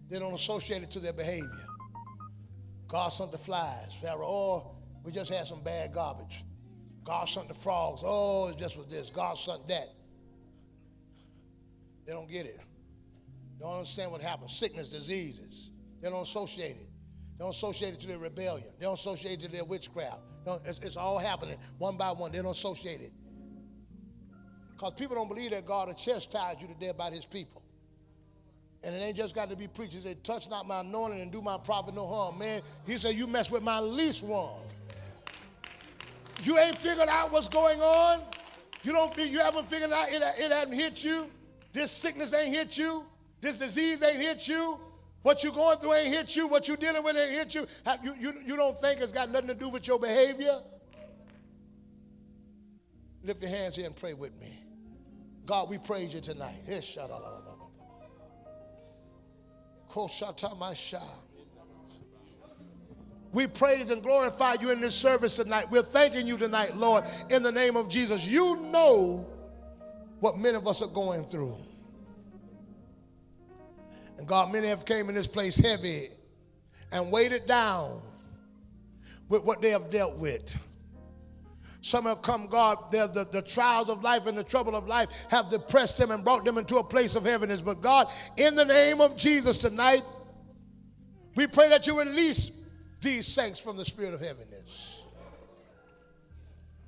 They don't associate it to their behavior. God sent the flies. Pharaoh, oh, we just had some bad garbage. God sent the frogs. Oh, it just was this. God sent that. They don't get it. They don't understand what happens. Sickness, diseases. They don't associate it. They don't associate it to their rebellion. They don't associate it to their witchcraft. It's all happening one by one. They don't associate it. Because people don't believe that God will chastise you to death by his people. And it ain't just got to be preached. He said, touch not my anointing and do my prophet no harm. Man, he said, you mess with my least one. You ain't figured out what's going on. You haven't figured out it hasn't hit you. This sickness ain't hit you. This disease ain't hit you. What you're going through ain't hit you. What you're dealing with ain't hit you. You don't think it's got nothing to do with your behavior? Lift your hands here and pray with me. God, we praise you tonight. We praise and glorify you in this service tonight. We're thanking you tonight, Lord, in the name of Jesus. You know what many of us are going through. And God, many have came in this place heavy and weighted down with what they have dealt with. Some have come, God, the trials of life and the trouble of life have depressed them and brought them into a place of heaviness. But God, in the name of Jesus tonight, we pray that you release these saints from the spirit of heaviness.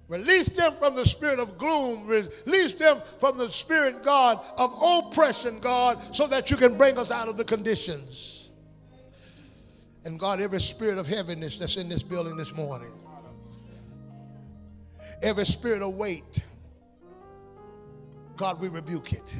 Release them from the spirit of gloom. Release them from the spirit, God, of oppression, God, so that you can bring us out of the conditions. And God, every spirit of heaviness that's in this building this morning, every spirit of weight, God, we rebuke it.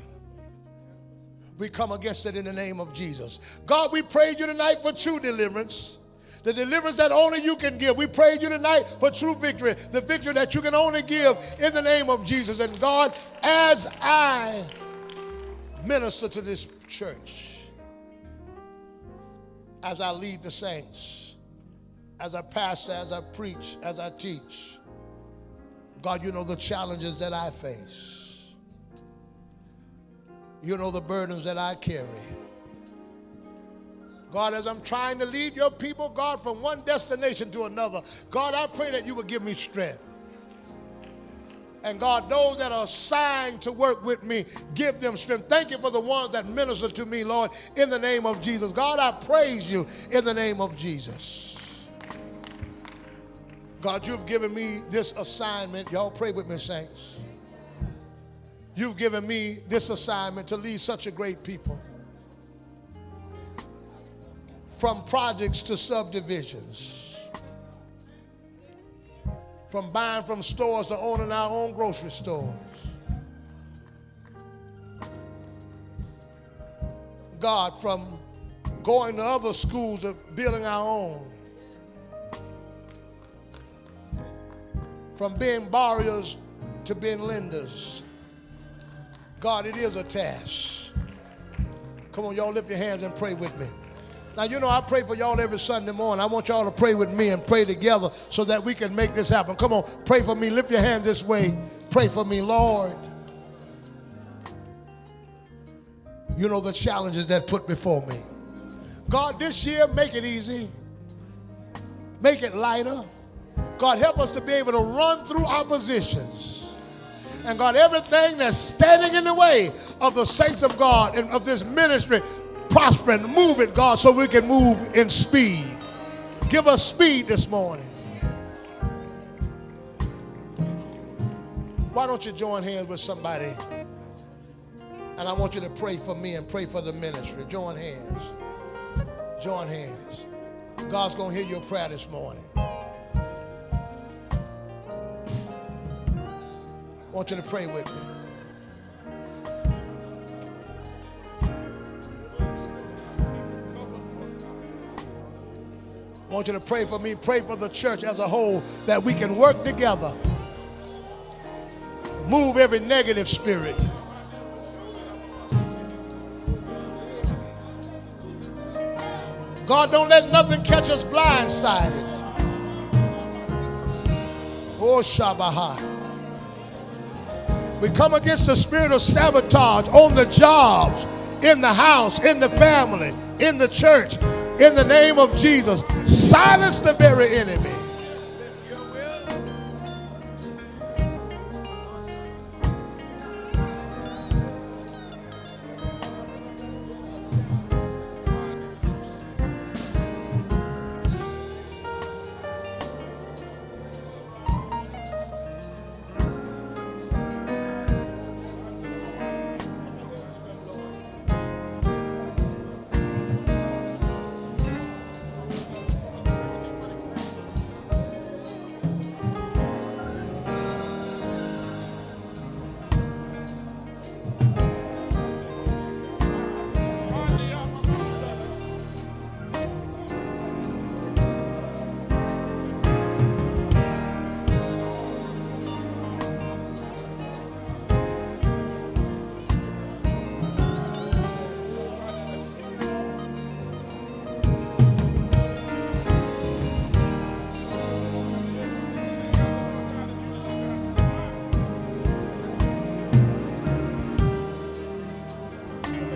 We come against it in the name of Jesus. God, we praise you tonight for true deliverance. The deliverance that only you can give. We praise you tonight for true victory. The victory that you can only give in the name of Jesus. And God, as I minister to this church, as I lead the saints, as I pastor, as I preach, as I teach, God, you know the challenges that I face. You know the burdens that I carry. God, as I'm trying to lead your people, God, from one destination to another, God, I pray that you would give me strength. And God, those that are assigned to work with me, give them strength. Thank you for the ones that minister to me, Lord, in the name of Jesus. God, I praise you in the name of Jesus. God, you've given me this assignment. Y'all pray with me, saints. You've given me this assignment to lead such a great people. From projects to subdivisions. From buying from stores to owning our own grocery stores. God, from going to other schools to building our own. From being borrowers to being lenders. God, it is a task. Come on, y'all, lift your hands and pray with me. Now, you know I pray for y'all every Sunday morning. I want y'all to pray with me and pray together so that we can make this happen. Come on, pray for me. Lift your hand this way. Pray for me, Lord. You know the challenges that put before me. God, this year, make it easy. Make it lighter. God, help us to be able to run through oppositions. And God, everything that's standing in the way of the saints of God and of this ministry, prospering, move it, God, so we can move in speed. Give us speed this morning. Why don't you join hands with somebody? And I want you to pray for me and pray for the ministry. Join hands. Join hands. God's going to hear your prayer this morning. I want you to pray with me. I want you to pray for me, pray for the church as a whole, that we can work together. Move every negative spirit. God, don't let nothing catch us blindsided. Oh, Shabbaha. We come against the spirit of sabotage on the jobs, in the house, in the family, in the church. In the name of Jesus, silence the very enemy.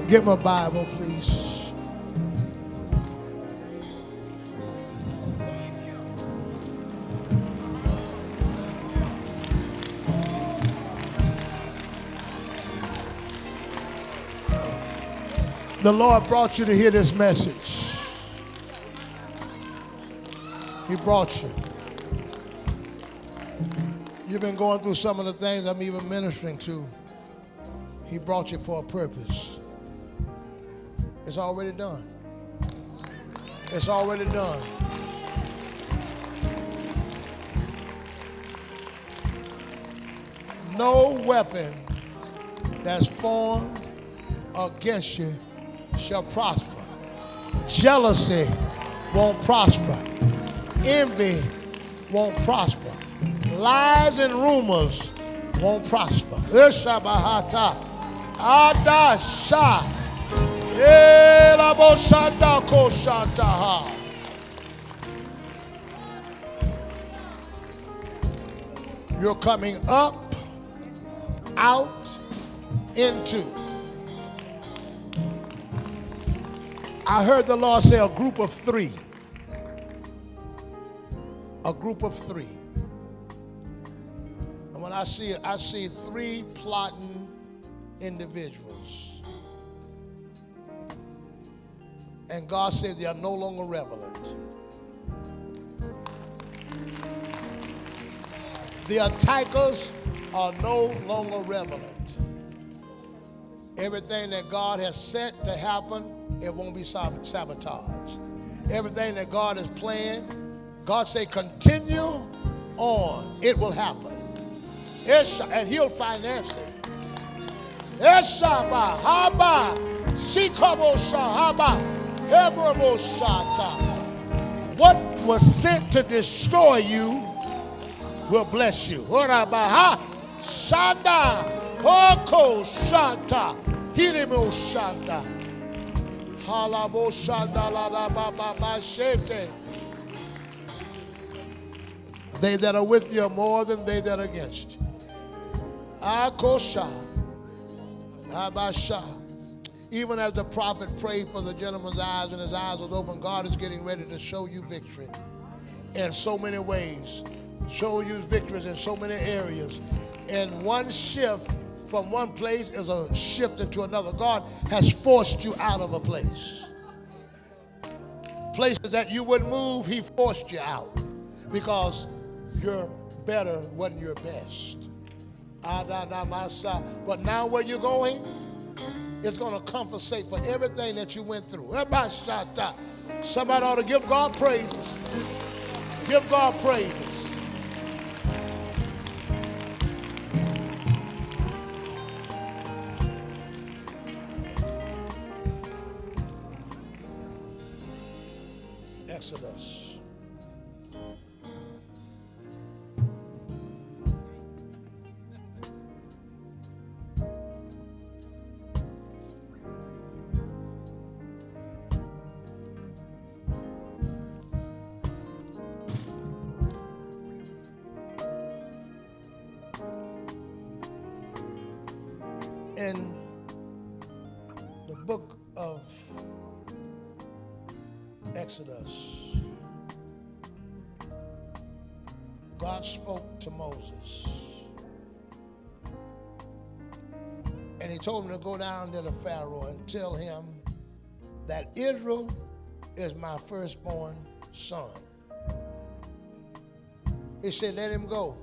Give him a Bible, please. The Lord brought you to hear this message. He brought you. You've been going through some of the things I'm even ministering to. He brought you for a purpose. It's already done. It's already done. No weapon that's formed against you shall prosper. Jealousy won't prosper. Envy won't prosper. Lies and rumors won't prosper. Ishabahata. Adasha. Elabosanda koshantaha. You're coming up, out, into. I heard the Lord say a group of three. A group of three. And when I see three plotting individuals. And God said they are no longer relevant. The attackers are no longer relevant. Everything that God has set to happen, it won't be sabotaged. Everything that God is planned, God say continue on. It will happen. And he'll finance it. What was sent to destroy you will bless you. Shanda, Hoko Shanta, Hirimo Shanda, Halabo Shanda, La Baba Shete. They that are with you are more than they that are against you. Akosha, Abasha. Even as the prophet prayed for the gentleman's eyes and his eyes was open, God is getting ready to show you victory in so many ways. Show you victories in so many areas. And one shift from one place is a shift into another. God has forced you out of a place. Places that you wouldn't move, he forced you out because your better wasn't your best. But now where you're going, it's going to compensate for everything that you went through. Somebody ought to give God praises. Give God praises. Exodus. In the book of Exodus, God spoke to Moses. And he told him to go down to the Pharaoh and tell him that Israel is my firstborn son. He said, let him go.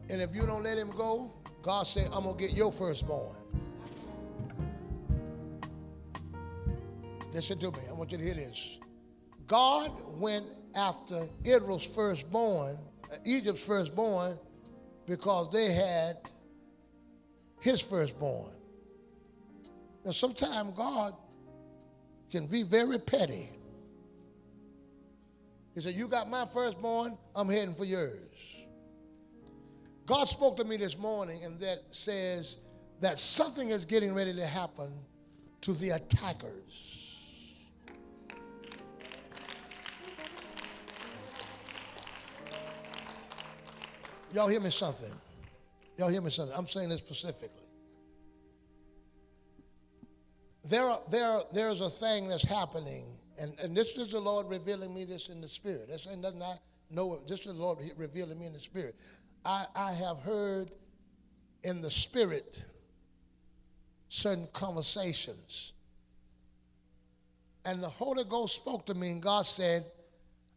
And if you don't let him go, God said, I'm going to get your firstborn. Listen to me. I want you to hear this. God went after Israel's firstborn, Egypt's firstborn, because they had his firstborn. Now, sometimes God can be very petty. He said, you got my firstborn, I'm heading for yours. God spoke to me this morning, and that says that something is getting ready to happen to the attackers. Y'all hear me something? Y'all hear me something? I'm saying this specifically. there's a thing that's happening, and this is the Lord revealing me this in the spirit. This ain't nothing I know. This is the Lord revealing me in the spirit. I have heard in the spirit certain conversations, and the Holy Ghost spoke to me, and God said,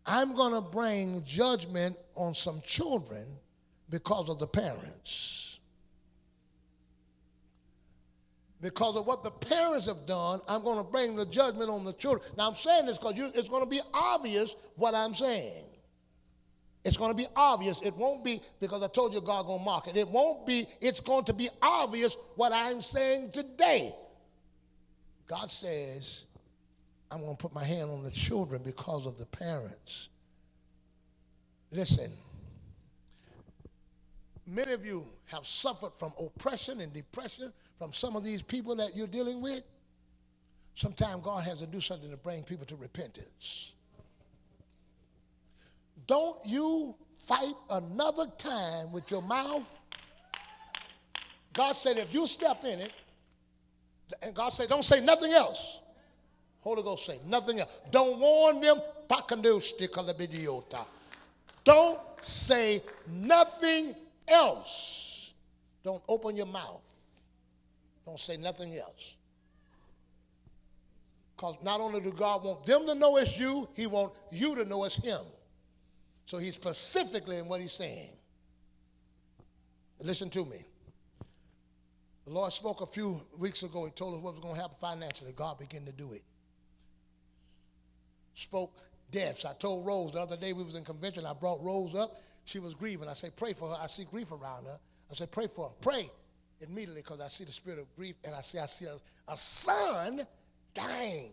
I'm going to bring judgment on some children because of the parents. Because of what the parents have done, I'm going to bring the judgment on the children. Now, I'm saying this because it's going to be obvious what I'm saying. It's going to be obvious. It won't be because I told you God going to mark it. It won't be. It's going to be obvious what I'm saying today. God says, I'm going to put my hand on the children because of the parents. Listen, many of you have suffered from oppression and depression from some of these people that you're dealing with. Sometimes God has to do something to bring people to repentance. Don't you fight another time with your mouth. God said if you step in it, and God said don't say nothing else. Holy Ghost say nothing else. Don't warn them. Don't say nothing else. Don't open your mouth. Don't say nothing else. Because not only do God want them to know it's you, he wants you to know it's him. So he's specifically in what he's saying. Listen to me. The Lord spoke a few weeks ago. He told us what was going to happen financially. God began to do it. Spoke deaths. I told Rose the other day we was in convention. I brought Rose up. She was grieving. I said, pray for her. I see grief around her. I said, pray for her. Pray immediately because I see the spirit of grief, and I see a son dying.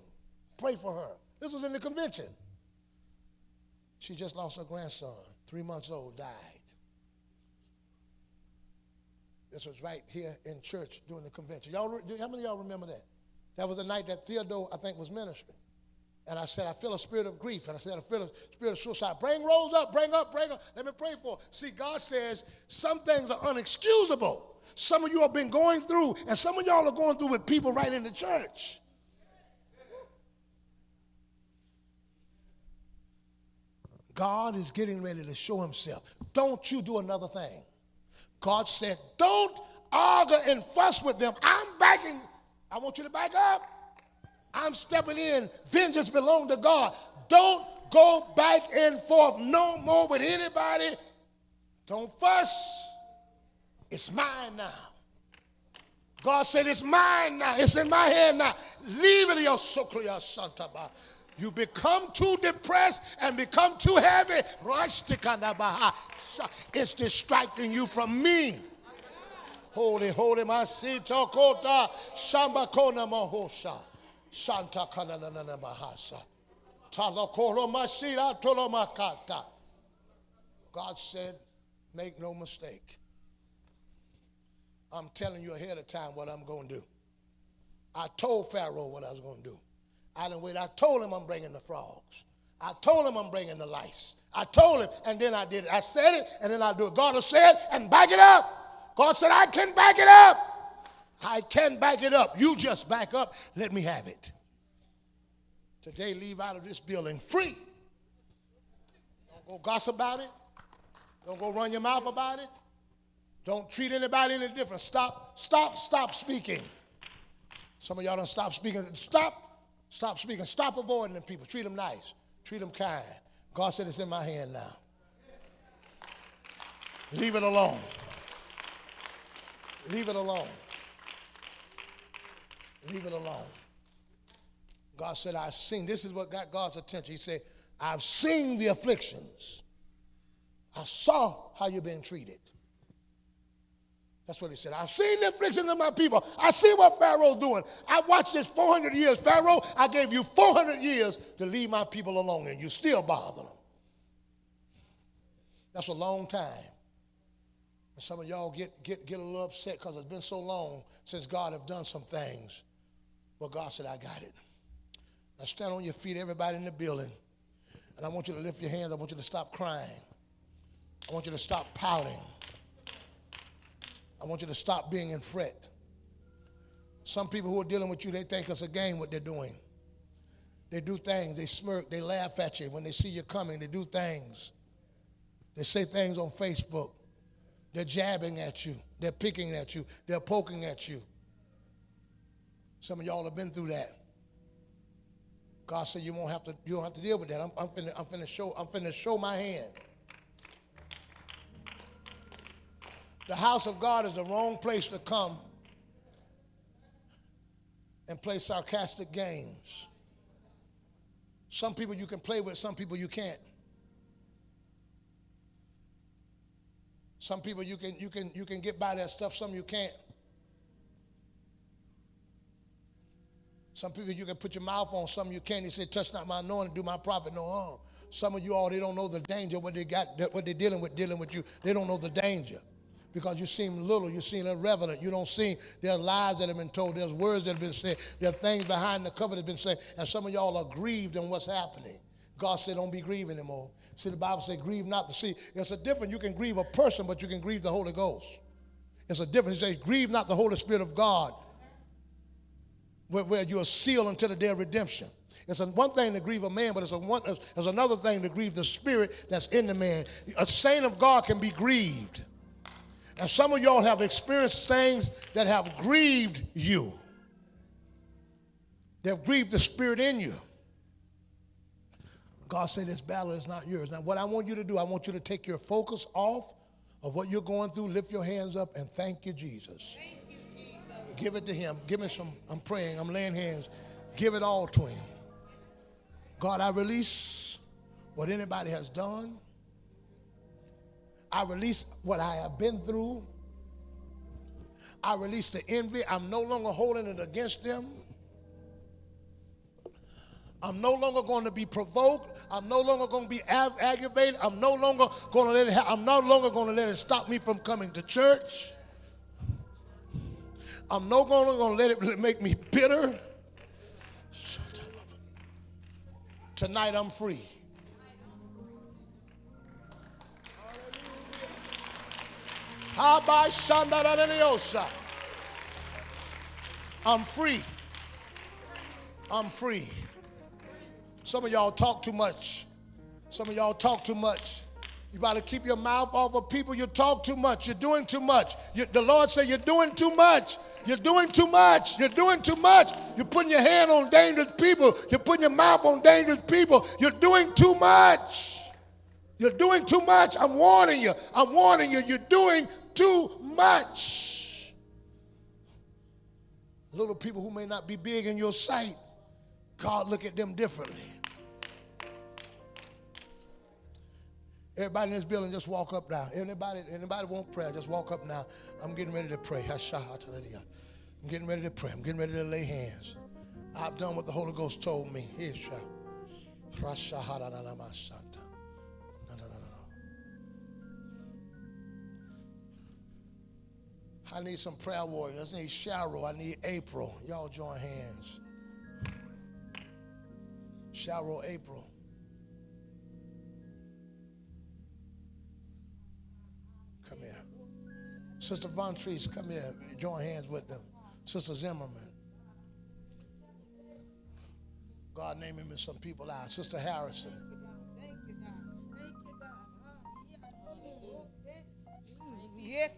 Pray for her. This was in the convention. She just lost her grandson, 3 months old, died. This was right here in church during the convention. How many of y'all remember that? That was the night that Theodore, I think, was ministering. And I said, I feel a spirit of grief. And I said, I feel a spirit of suicide. Bring Rose up, bring up. Let me pray for her. See, God says some things are unexcusable. Some of you have been going through, and some of y'all are going through with people right in the church. God is getting ready to show himself. Don't you do another thing. God said, don't argue and fuss with them. I'm backing. I want you to back up. I'm stepping in. Vengeance belongs to God. Don't go back and forth no more with anybody. Don't fuss. It's mine now. God said it's mine now. It's in my hand now. Leave it, your sokliya santaba. You become too depressed and become too heavy. It's distracting you from me. Holy, holy, my sito kota shambakona mahosha. Santa kanana mahasa. Talakoro mashira tolomakata. God said, make no mistake. I'm telling you ahead of time what I'm going to do. I told Pharaoh what I was going to do. I didn't wait. I told him I'm bringing the frogs. I told him I'm bringing the lice. I told him, and then I did it. I said it, and then I do it. God has said, and back it up. God said, I can back it up. I can back it up. You just back up. Let me have it. Today, leave out of this building free. Don't go gossip about it. Don't go run your mouth about it. Don't treat anybody any different. Stop speaking. Some of y'all don't stop speaking. Stop speaking. Stop avoiding them people. Treat them nice. Treat them kind. God said it's in my hand now. Leave it alone. Leave it alone. Leave it alone. God said, I've seen. This is what got God's attention. He said, I've seen the afflictions. I saw how you're being treated. That's what he said. I've seen the afflictions of my people. I see what Pharaoh's doing. I watched this 400 years. Pharaoh, I gave you 400 years to leave my people alone, and you still bother them. That's a long time. And some of y'all get a little upset because it's been so long since God have done some things. But God said, I got it. Now stand on your feet, everybody in the building. And I want you to lift your hands. I want you to stop crying. I want you to stop pouting. I want you to stop being in fret. Some people who are dealing with you, they think it's a game what they're doing. They do things, they smirk, they laugh at you when they see you coming. They do things. They say things on Facebook. They're jabbing at you. They're picking at you. They're poking at you. Some of y'all have been through that. God said you don't have to deal with that. I'm finna show my hand. The house of God is the wrong place to come and play sarcastic games. Some people you can play with, some people you can't. Some people you can get by that stuff, some you can't. Some people you can put your mouth on, some you can't. He said, touch not my anointing, do my prophet no harm. Some of you all, they don't know the danger, what they're dealing with you. They don't know the danger. Because you seem little, you seem irrelevant. You don't see there are lies that have been told, there's words that have been said, there are things behind the cover that have been said, and some of y'all are grieved on what's happening. God said, don't be grieved anymore. See, the Bible said, grieve not to see. It's a difference. You can grieve a person, but you can grieve the Holy Ghost. It's a difference. He says, grieve not the Holy Spirit of God, where you are sealed until the day of redemption. It's one thing to grieve a man, but it's another thing to grieve the spirit that's in the man. A saint of God can be grieved. And some of y'all have experienced things that have grieved you. They've grieved the spirit in you. God said this battle is not yours. Now what I want you to do, I want you to take your focus off of what you're going through. Lift your hands up and thank you, Jesus. Thank you, Jesus. Give it to him. Give me some, I'm praying, I'm laying hands. Give it all to him. God, I release what anybody has done. I release what I have been through. I release the envy. I'm no longer holding it against them. I'm no longer going to be provoked. I'm no longer going to be aggravated. I'm no longer going to let it stop me from coming to church. I'm no longer going to let it make me bitter. Tonight I'm free. I'm free. I'm free. Some of y'all talk too much. Some of y'all talk too much. You got to keep your mouth off of people. You talk too much. You're doing too much. The Lord said you're doing too much. You're doing too much. You're doing too much. You're putting your hand on dangerous people. You're putting your mouth on dangerous people. You're doing too much. You're doing too much. I'm warning you. I'm warning you. You're doing too much. Little people who may not be big in your sight, God look at them differently. Everybody in this building, just walk up now. Anybody want prayer, just walk up now. I'm getting ready to pray. I'm getting ready to pray. I'm getting ready to lay hands. I've done what the Holy Ghost told me. I need some prayer warriors. I need Cheryl. I need April. Y'all join hands. Cheryl, April. Come here. Sister Von Treese, come here. Join hands with them. Sister Zimmerman. God name him in some people out. Sister Harrison. Thank you, God. Thank you, God. Yes,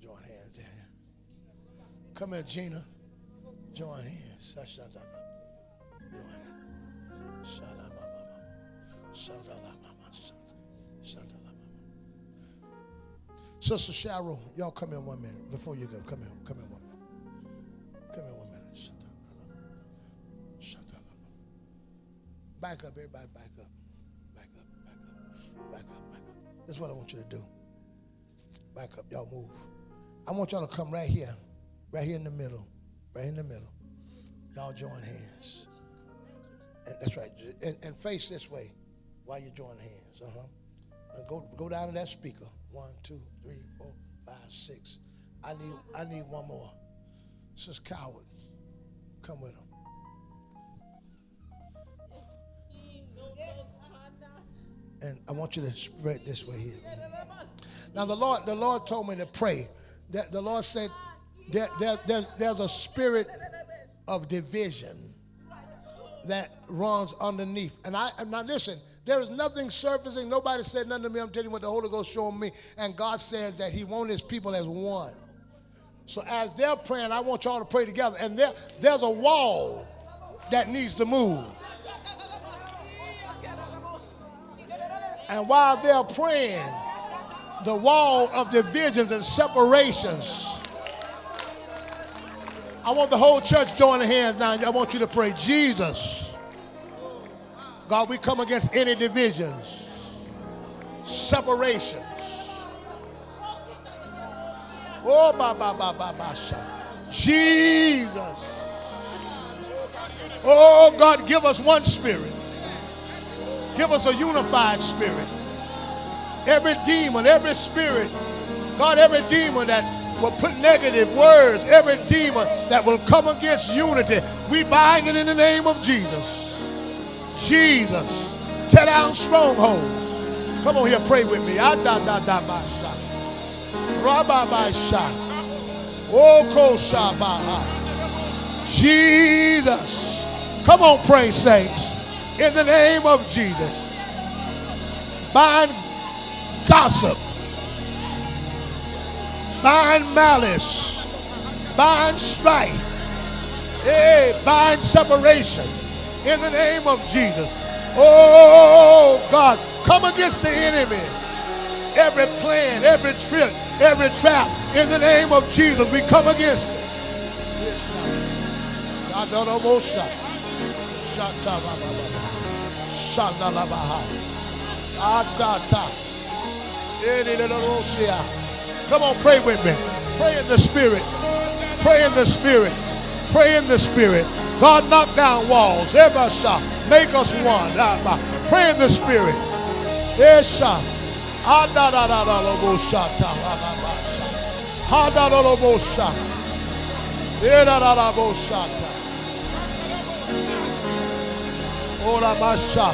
join hands there. Come here, Gina. Join hands. Join hands. Sister Cheryl, y'all come in 1 minute before you go. Come in 1 minute. Come in 1 minute. Back up, everybody, back up. Back up, back up, back up, back up. This is what I want you to do. Back up, y'all move. I want y'all to come right here in the middle, right in the middle. Y'all join hands. And that's right. And face this way while you join hands. Go down to that speaker. 1, 2, 3, 4, 5, 6. I need one more. This is Cowart. Come with him. And I want you to spread this way here. Now the Lord told me to pray. The Lord said there's a spirit of division that runs underneath. And now listen, there is nothing surfacing. Nobody said nothing to me. I'm telling you what the Holy Ghost showed me. And God says that he wants his people as one. So as they're praying, I want y'all to pray together. And there's a wall that needs to move. And while they're praying, the wall of divisions and separations, I want the whole church joining hands now. I want you to pray, Jesus. God, we come against any divisions, separations. Oh, Jesus. Oh, God, give us one spirit. Give us a unified spirit. Every demon, every spirit, God, every demon that will put negative words, every demon that will come against unity, we bind it in the name of Jesus. Jesus, tear down strongholds. Come on here, pray with me. Jesus. Come on, pray, saints. In the name of Jesus. Bind gossip. Bind malice. Bind strife. Hey, bind separation. In the name of Jesus. Oh, God, come against the enemy. Every plan, every trick, every trap. In the name of Jesus, we come against it. Come on, pray with me. Pray in the spirit. Pray in the spirit. Pray in the spirit. God, knock down walls. Make us one. Pray in the spirit. Ora basha.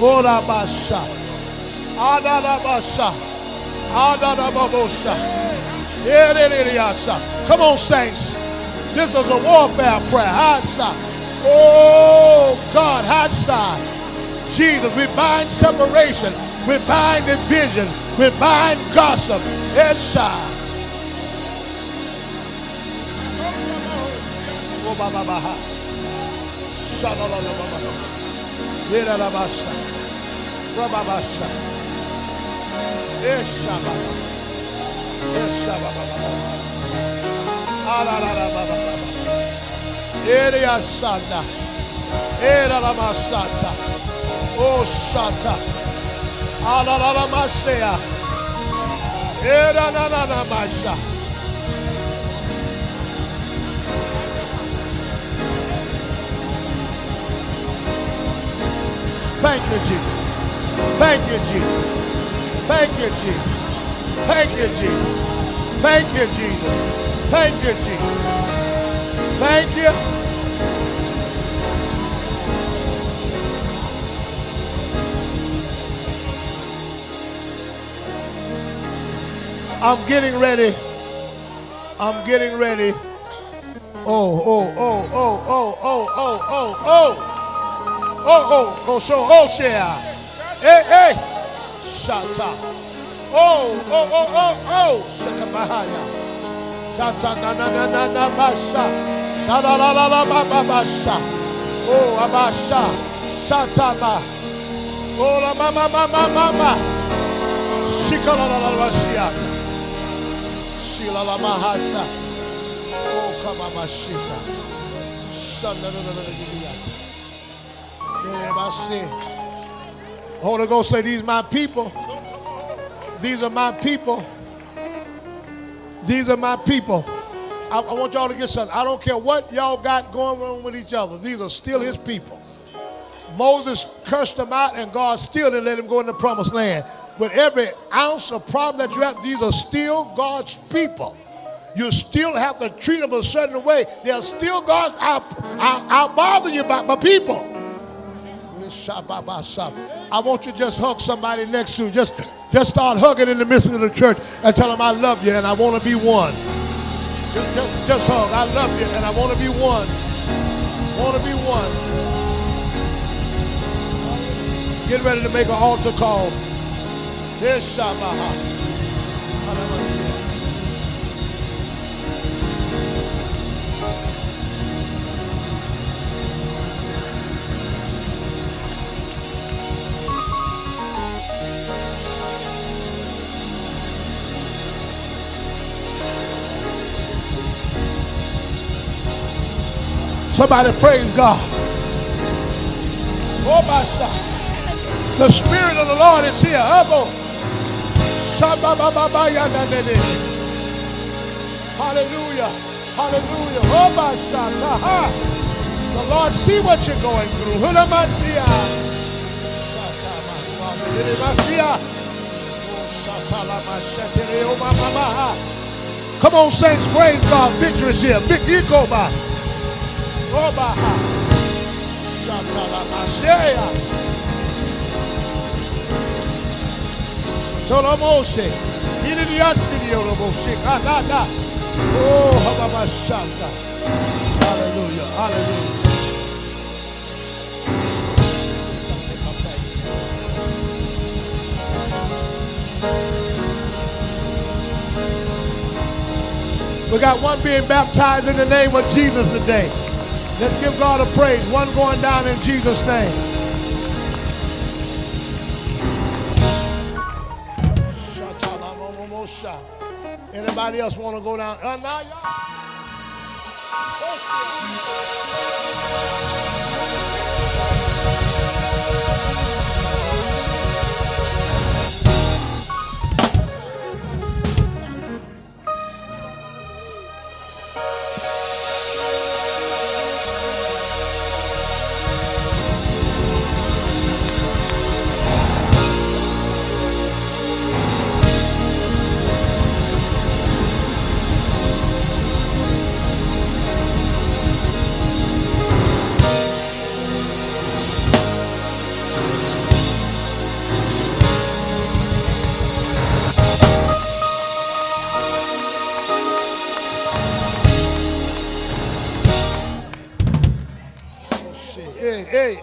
Ora basha. Adada basha. Adada babosha. Come on, saints. This is a warfare prayer. Oh, God. Jesus, we bind separation. We bind division. We bind gossip. Esha. Oh, Baba Baha. Shalalababa. Yerabasha. Rababasha. Esha. Esha Baba. Alalababa. Eria Sanda. Era Masata. Oh Shata. Alalamasea. Era Nana Masha. Thank you, Jesus. Thank you, Jesus. Thank you, Jesus. Thank you, Jesus. Thank you, Jesus. Thank you, Jesus. Thank you. I'm getting ready. I'm getting ready. Oh. Oh, share. Hey. Shata. Oh. Shakabahaya. Tata na basha. La basha. Oh, abasha. Shataba. Oh, la mama. Shikala la bashiata. Shila la mahasa. Oh, kama mashita. Shanda la Holy Ghost say, these are my people. These are my people. These are my people. I want y'all to get something. I don't care what y'all got going on with each other. These are still his people. Moses cursed them out, and God still didn't let him go in the promised land. With every ounce of problem that you have, these are still God's people. You still have to treat them a certain way. They're still God's. I'll bother you about my people. I want you to just hug somebody next to you. Just start hugging in the midst of the church and tell them I love you and I want to be one. Just hug. I love you and I want to be one. Want to be one. Get ready to make an altar call. Here's Shabaha. Somebody praise God. Oh, my son. The Spirit of the Lord is here. Hallelujah. Hallelujah. Oh, my son. The Lord see what you're going through. Come on, saints, praise God. Victory is here. Hallelujah, hallelujah. We got one being baptized in the name of Jesus today. Let's give God a praise. One going down in Jesus' name. Anybody else want to go down? Now y'all. Hey.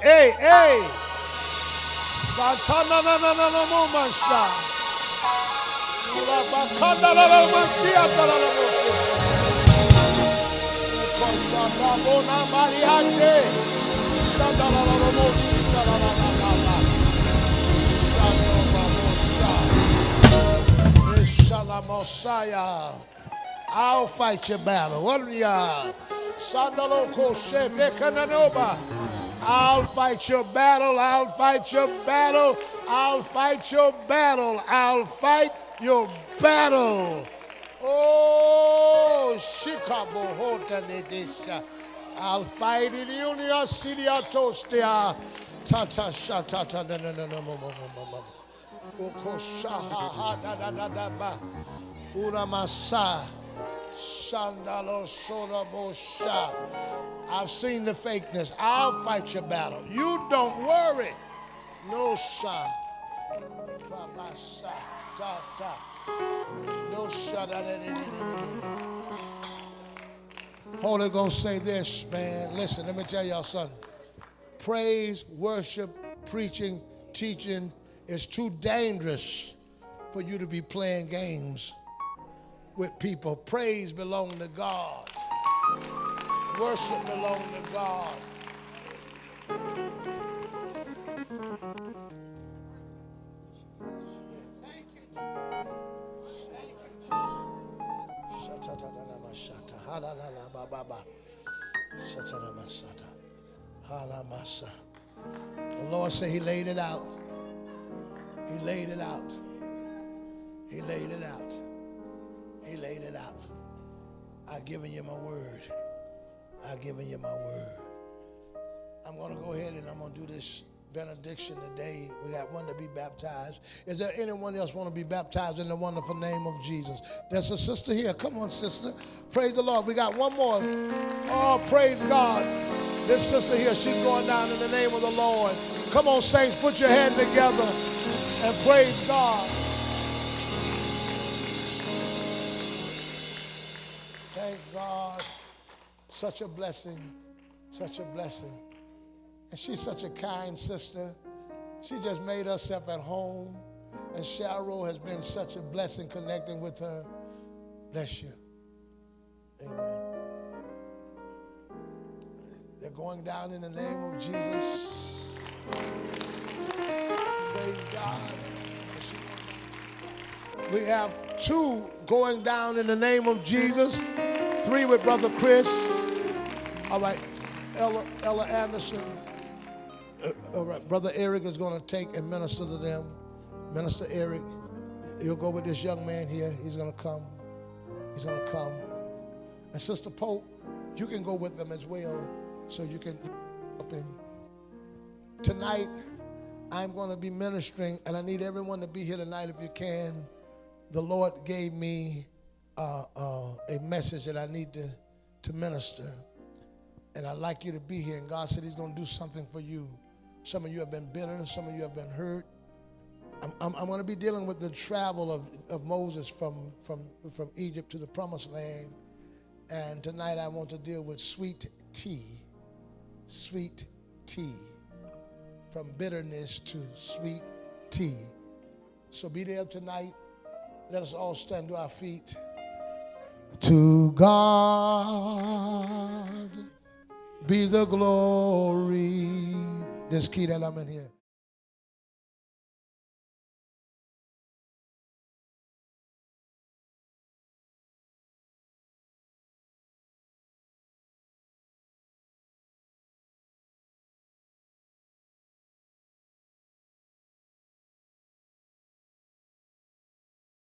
I'll fight your battle. I'll fight your battle. I'll fight your battle. I'll fight your battle. I'll fight your battle. Oh, Chicago. I'll fight in Union City. Tostia. Tata Shatata. Uramasa. Sandalo Soda Mosha. I've seen the fakeness. I'll fight your battle. You don't worry. No sha. No sha. Holy Ghost say this, man. Listen, let me tell y'all something. Praise, worship, preaching, teaching is too dangerous for you to be playing games with people. Praise belongs to God. Worship belongs to God. Thank you. The Lord said he laid it out. He laid it out. He laid it out. He laid it out. I've given you my word. I've given you my word. I'm going to go ahead and I'm going to do this benediction today. We got one to be baptized. Is there anyone else want to be baptized in the wonderful name of Jesus? There's a sister here. Come on, sister. Praise the Lord. We got one more. Oh, praise God. This sister here, she's going down in the name of the Lord. Come on, saints, put your hand together and praise God. Thank God. Such a blessing. Such a blessing. And she's such a kind sister. She just made herself at home. And Cheryl has been such a blessing connecting with her. Bless you. Amen. They're going down in the name of Jesus. Praise God. We have 2 going down in the name of Jesus. 3 with Brother Chris. All right. Ella Anderson. All right. Brother Eric is going to take and minister to them. Minister Eric, you'll go with this young man here. He's going to come. He's going to come. And Sister Pope, you can go with them as well so you can help him. Tonight, I'm going to be ministering, and I need everyone to be here tonight if you can. The Lord gave me a message that I need to minister, and I'd like you to be here. And God said he's going to do something for you. Some of you have been bitter. Some of you have been hurt. I'm going to be dealing with the travel of Moses from Egypt to the Promised Land. And tonight I want to deal with sweet tea. Sweet tea. From bitterness to sweet tea. So be there tonight. Let us all stand to our feet. To God be the glory. This key that I'm in here.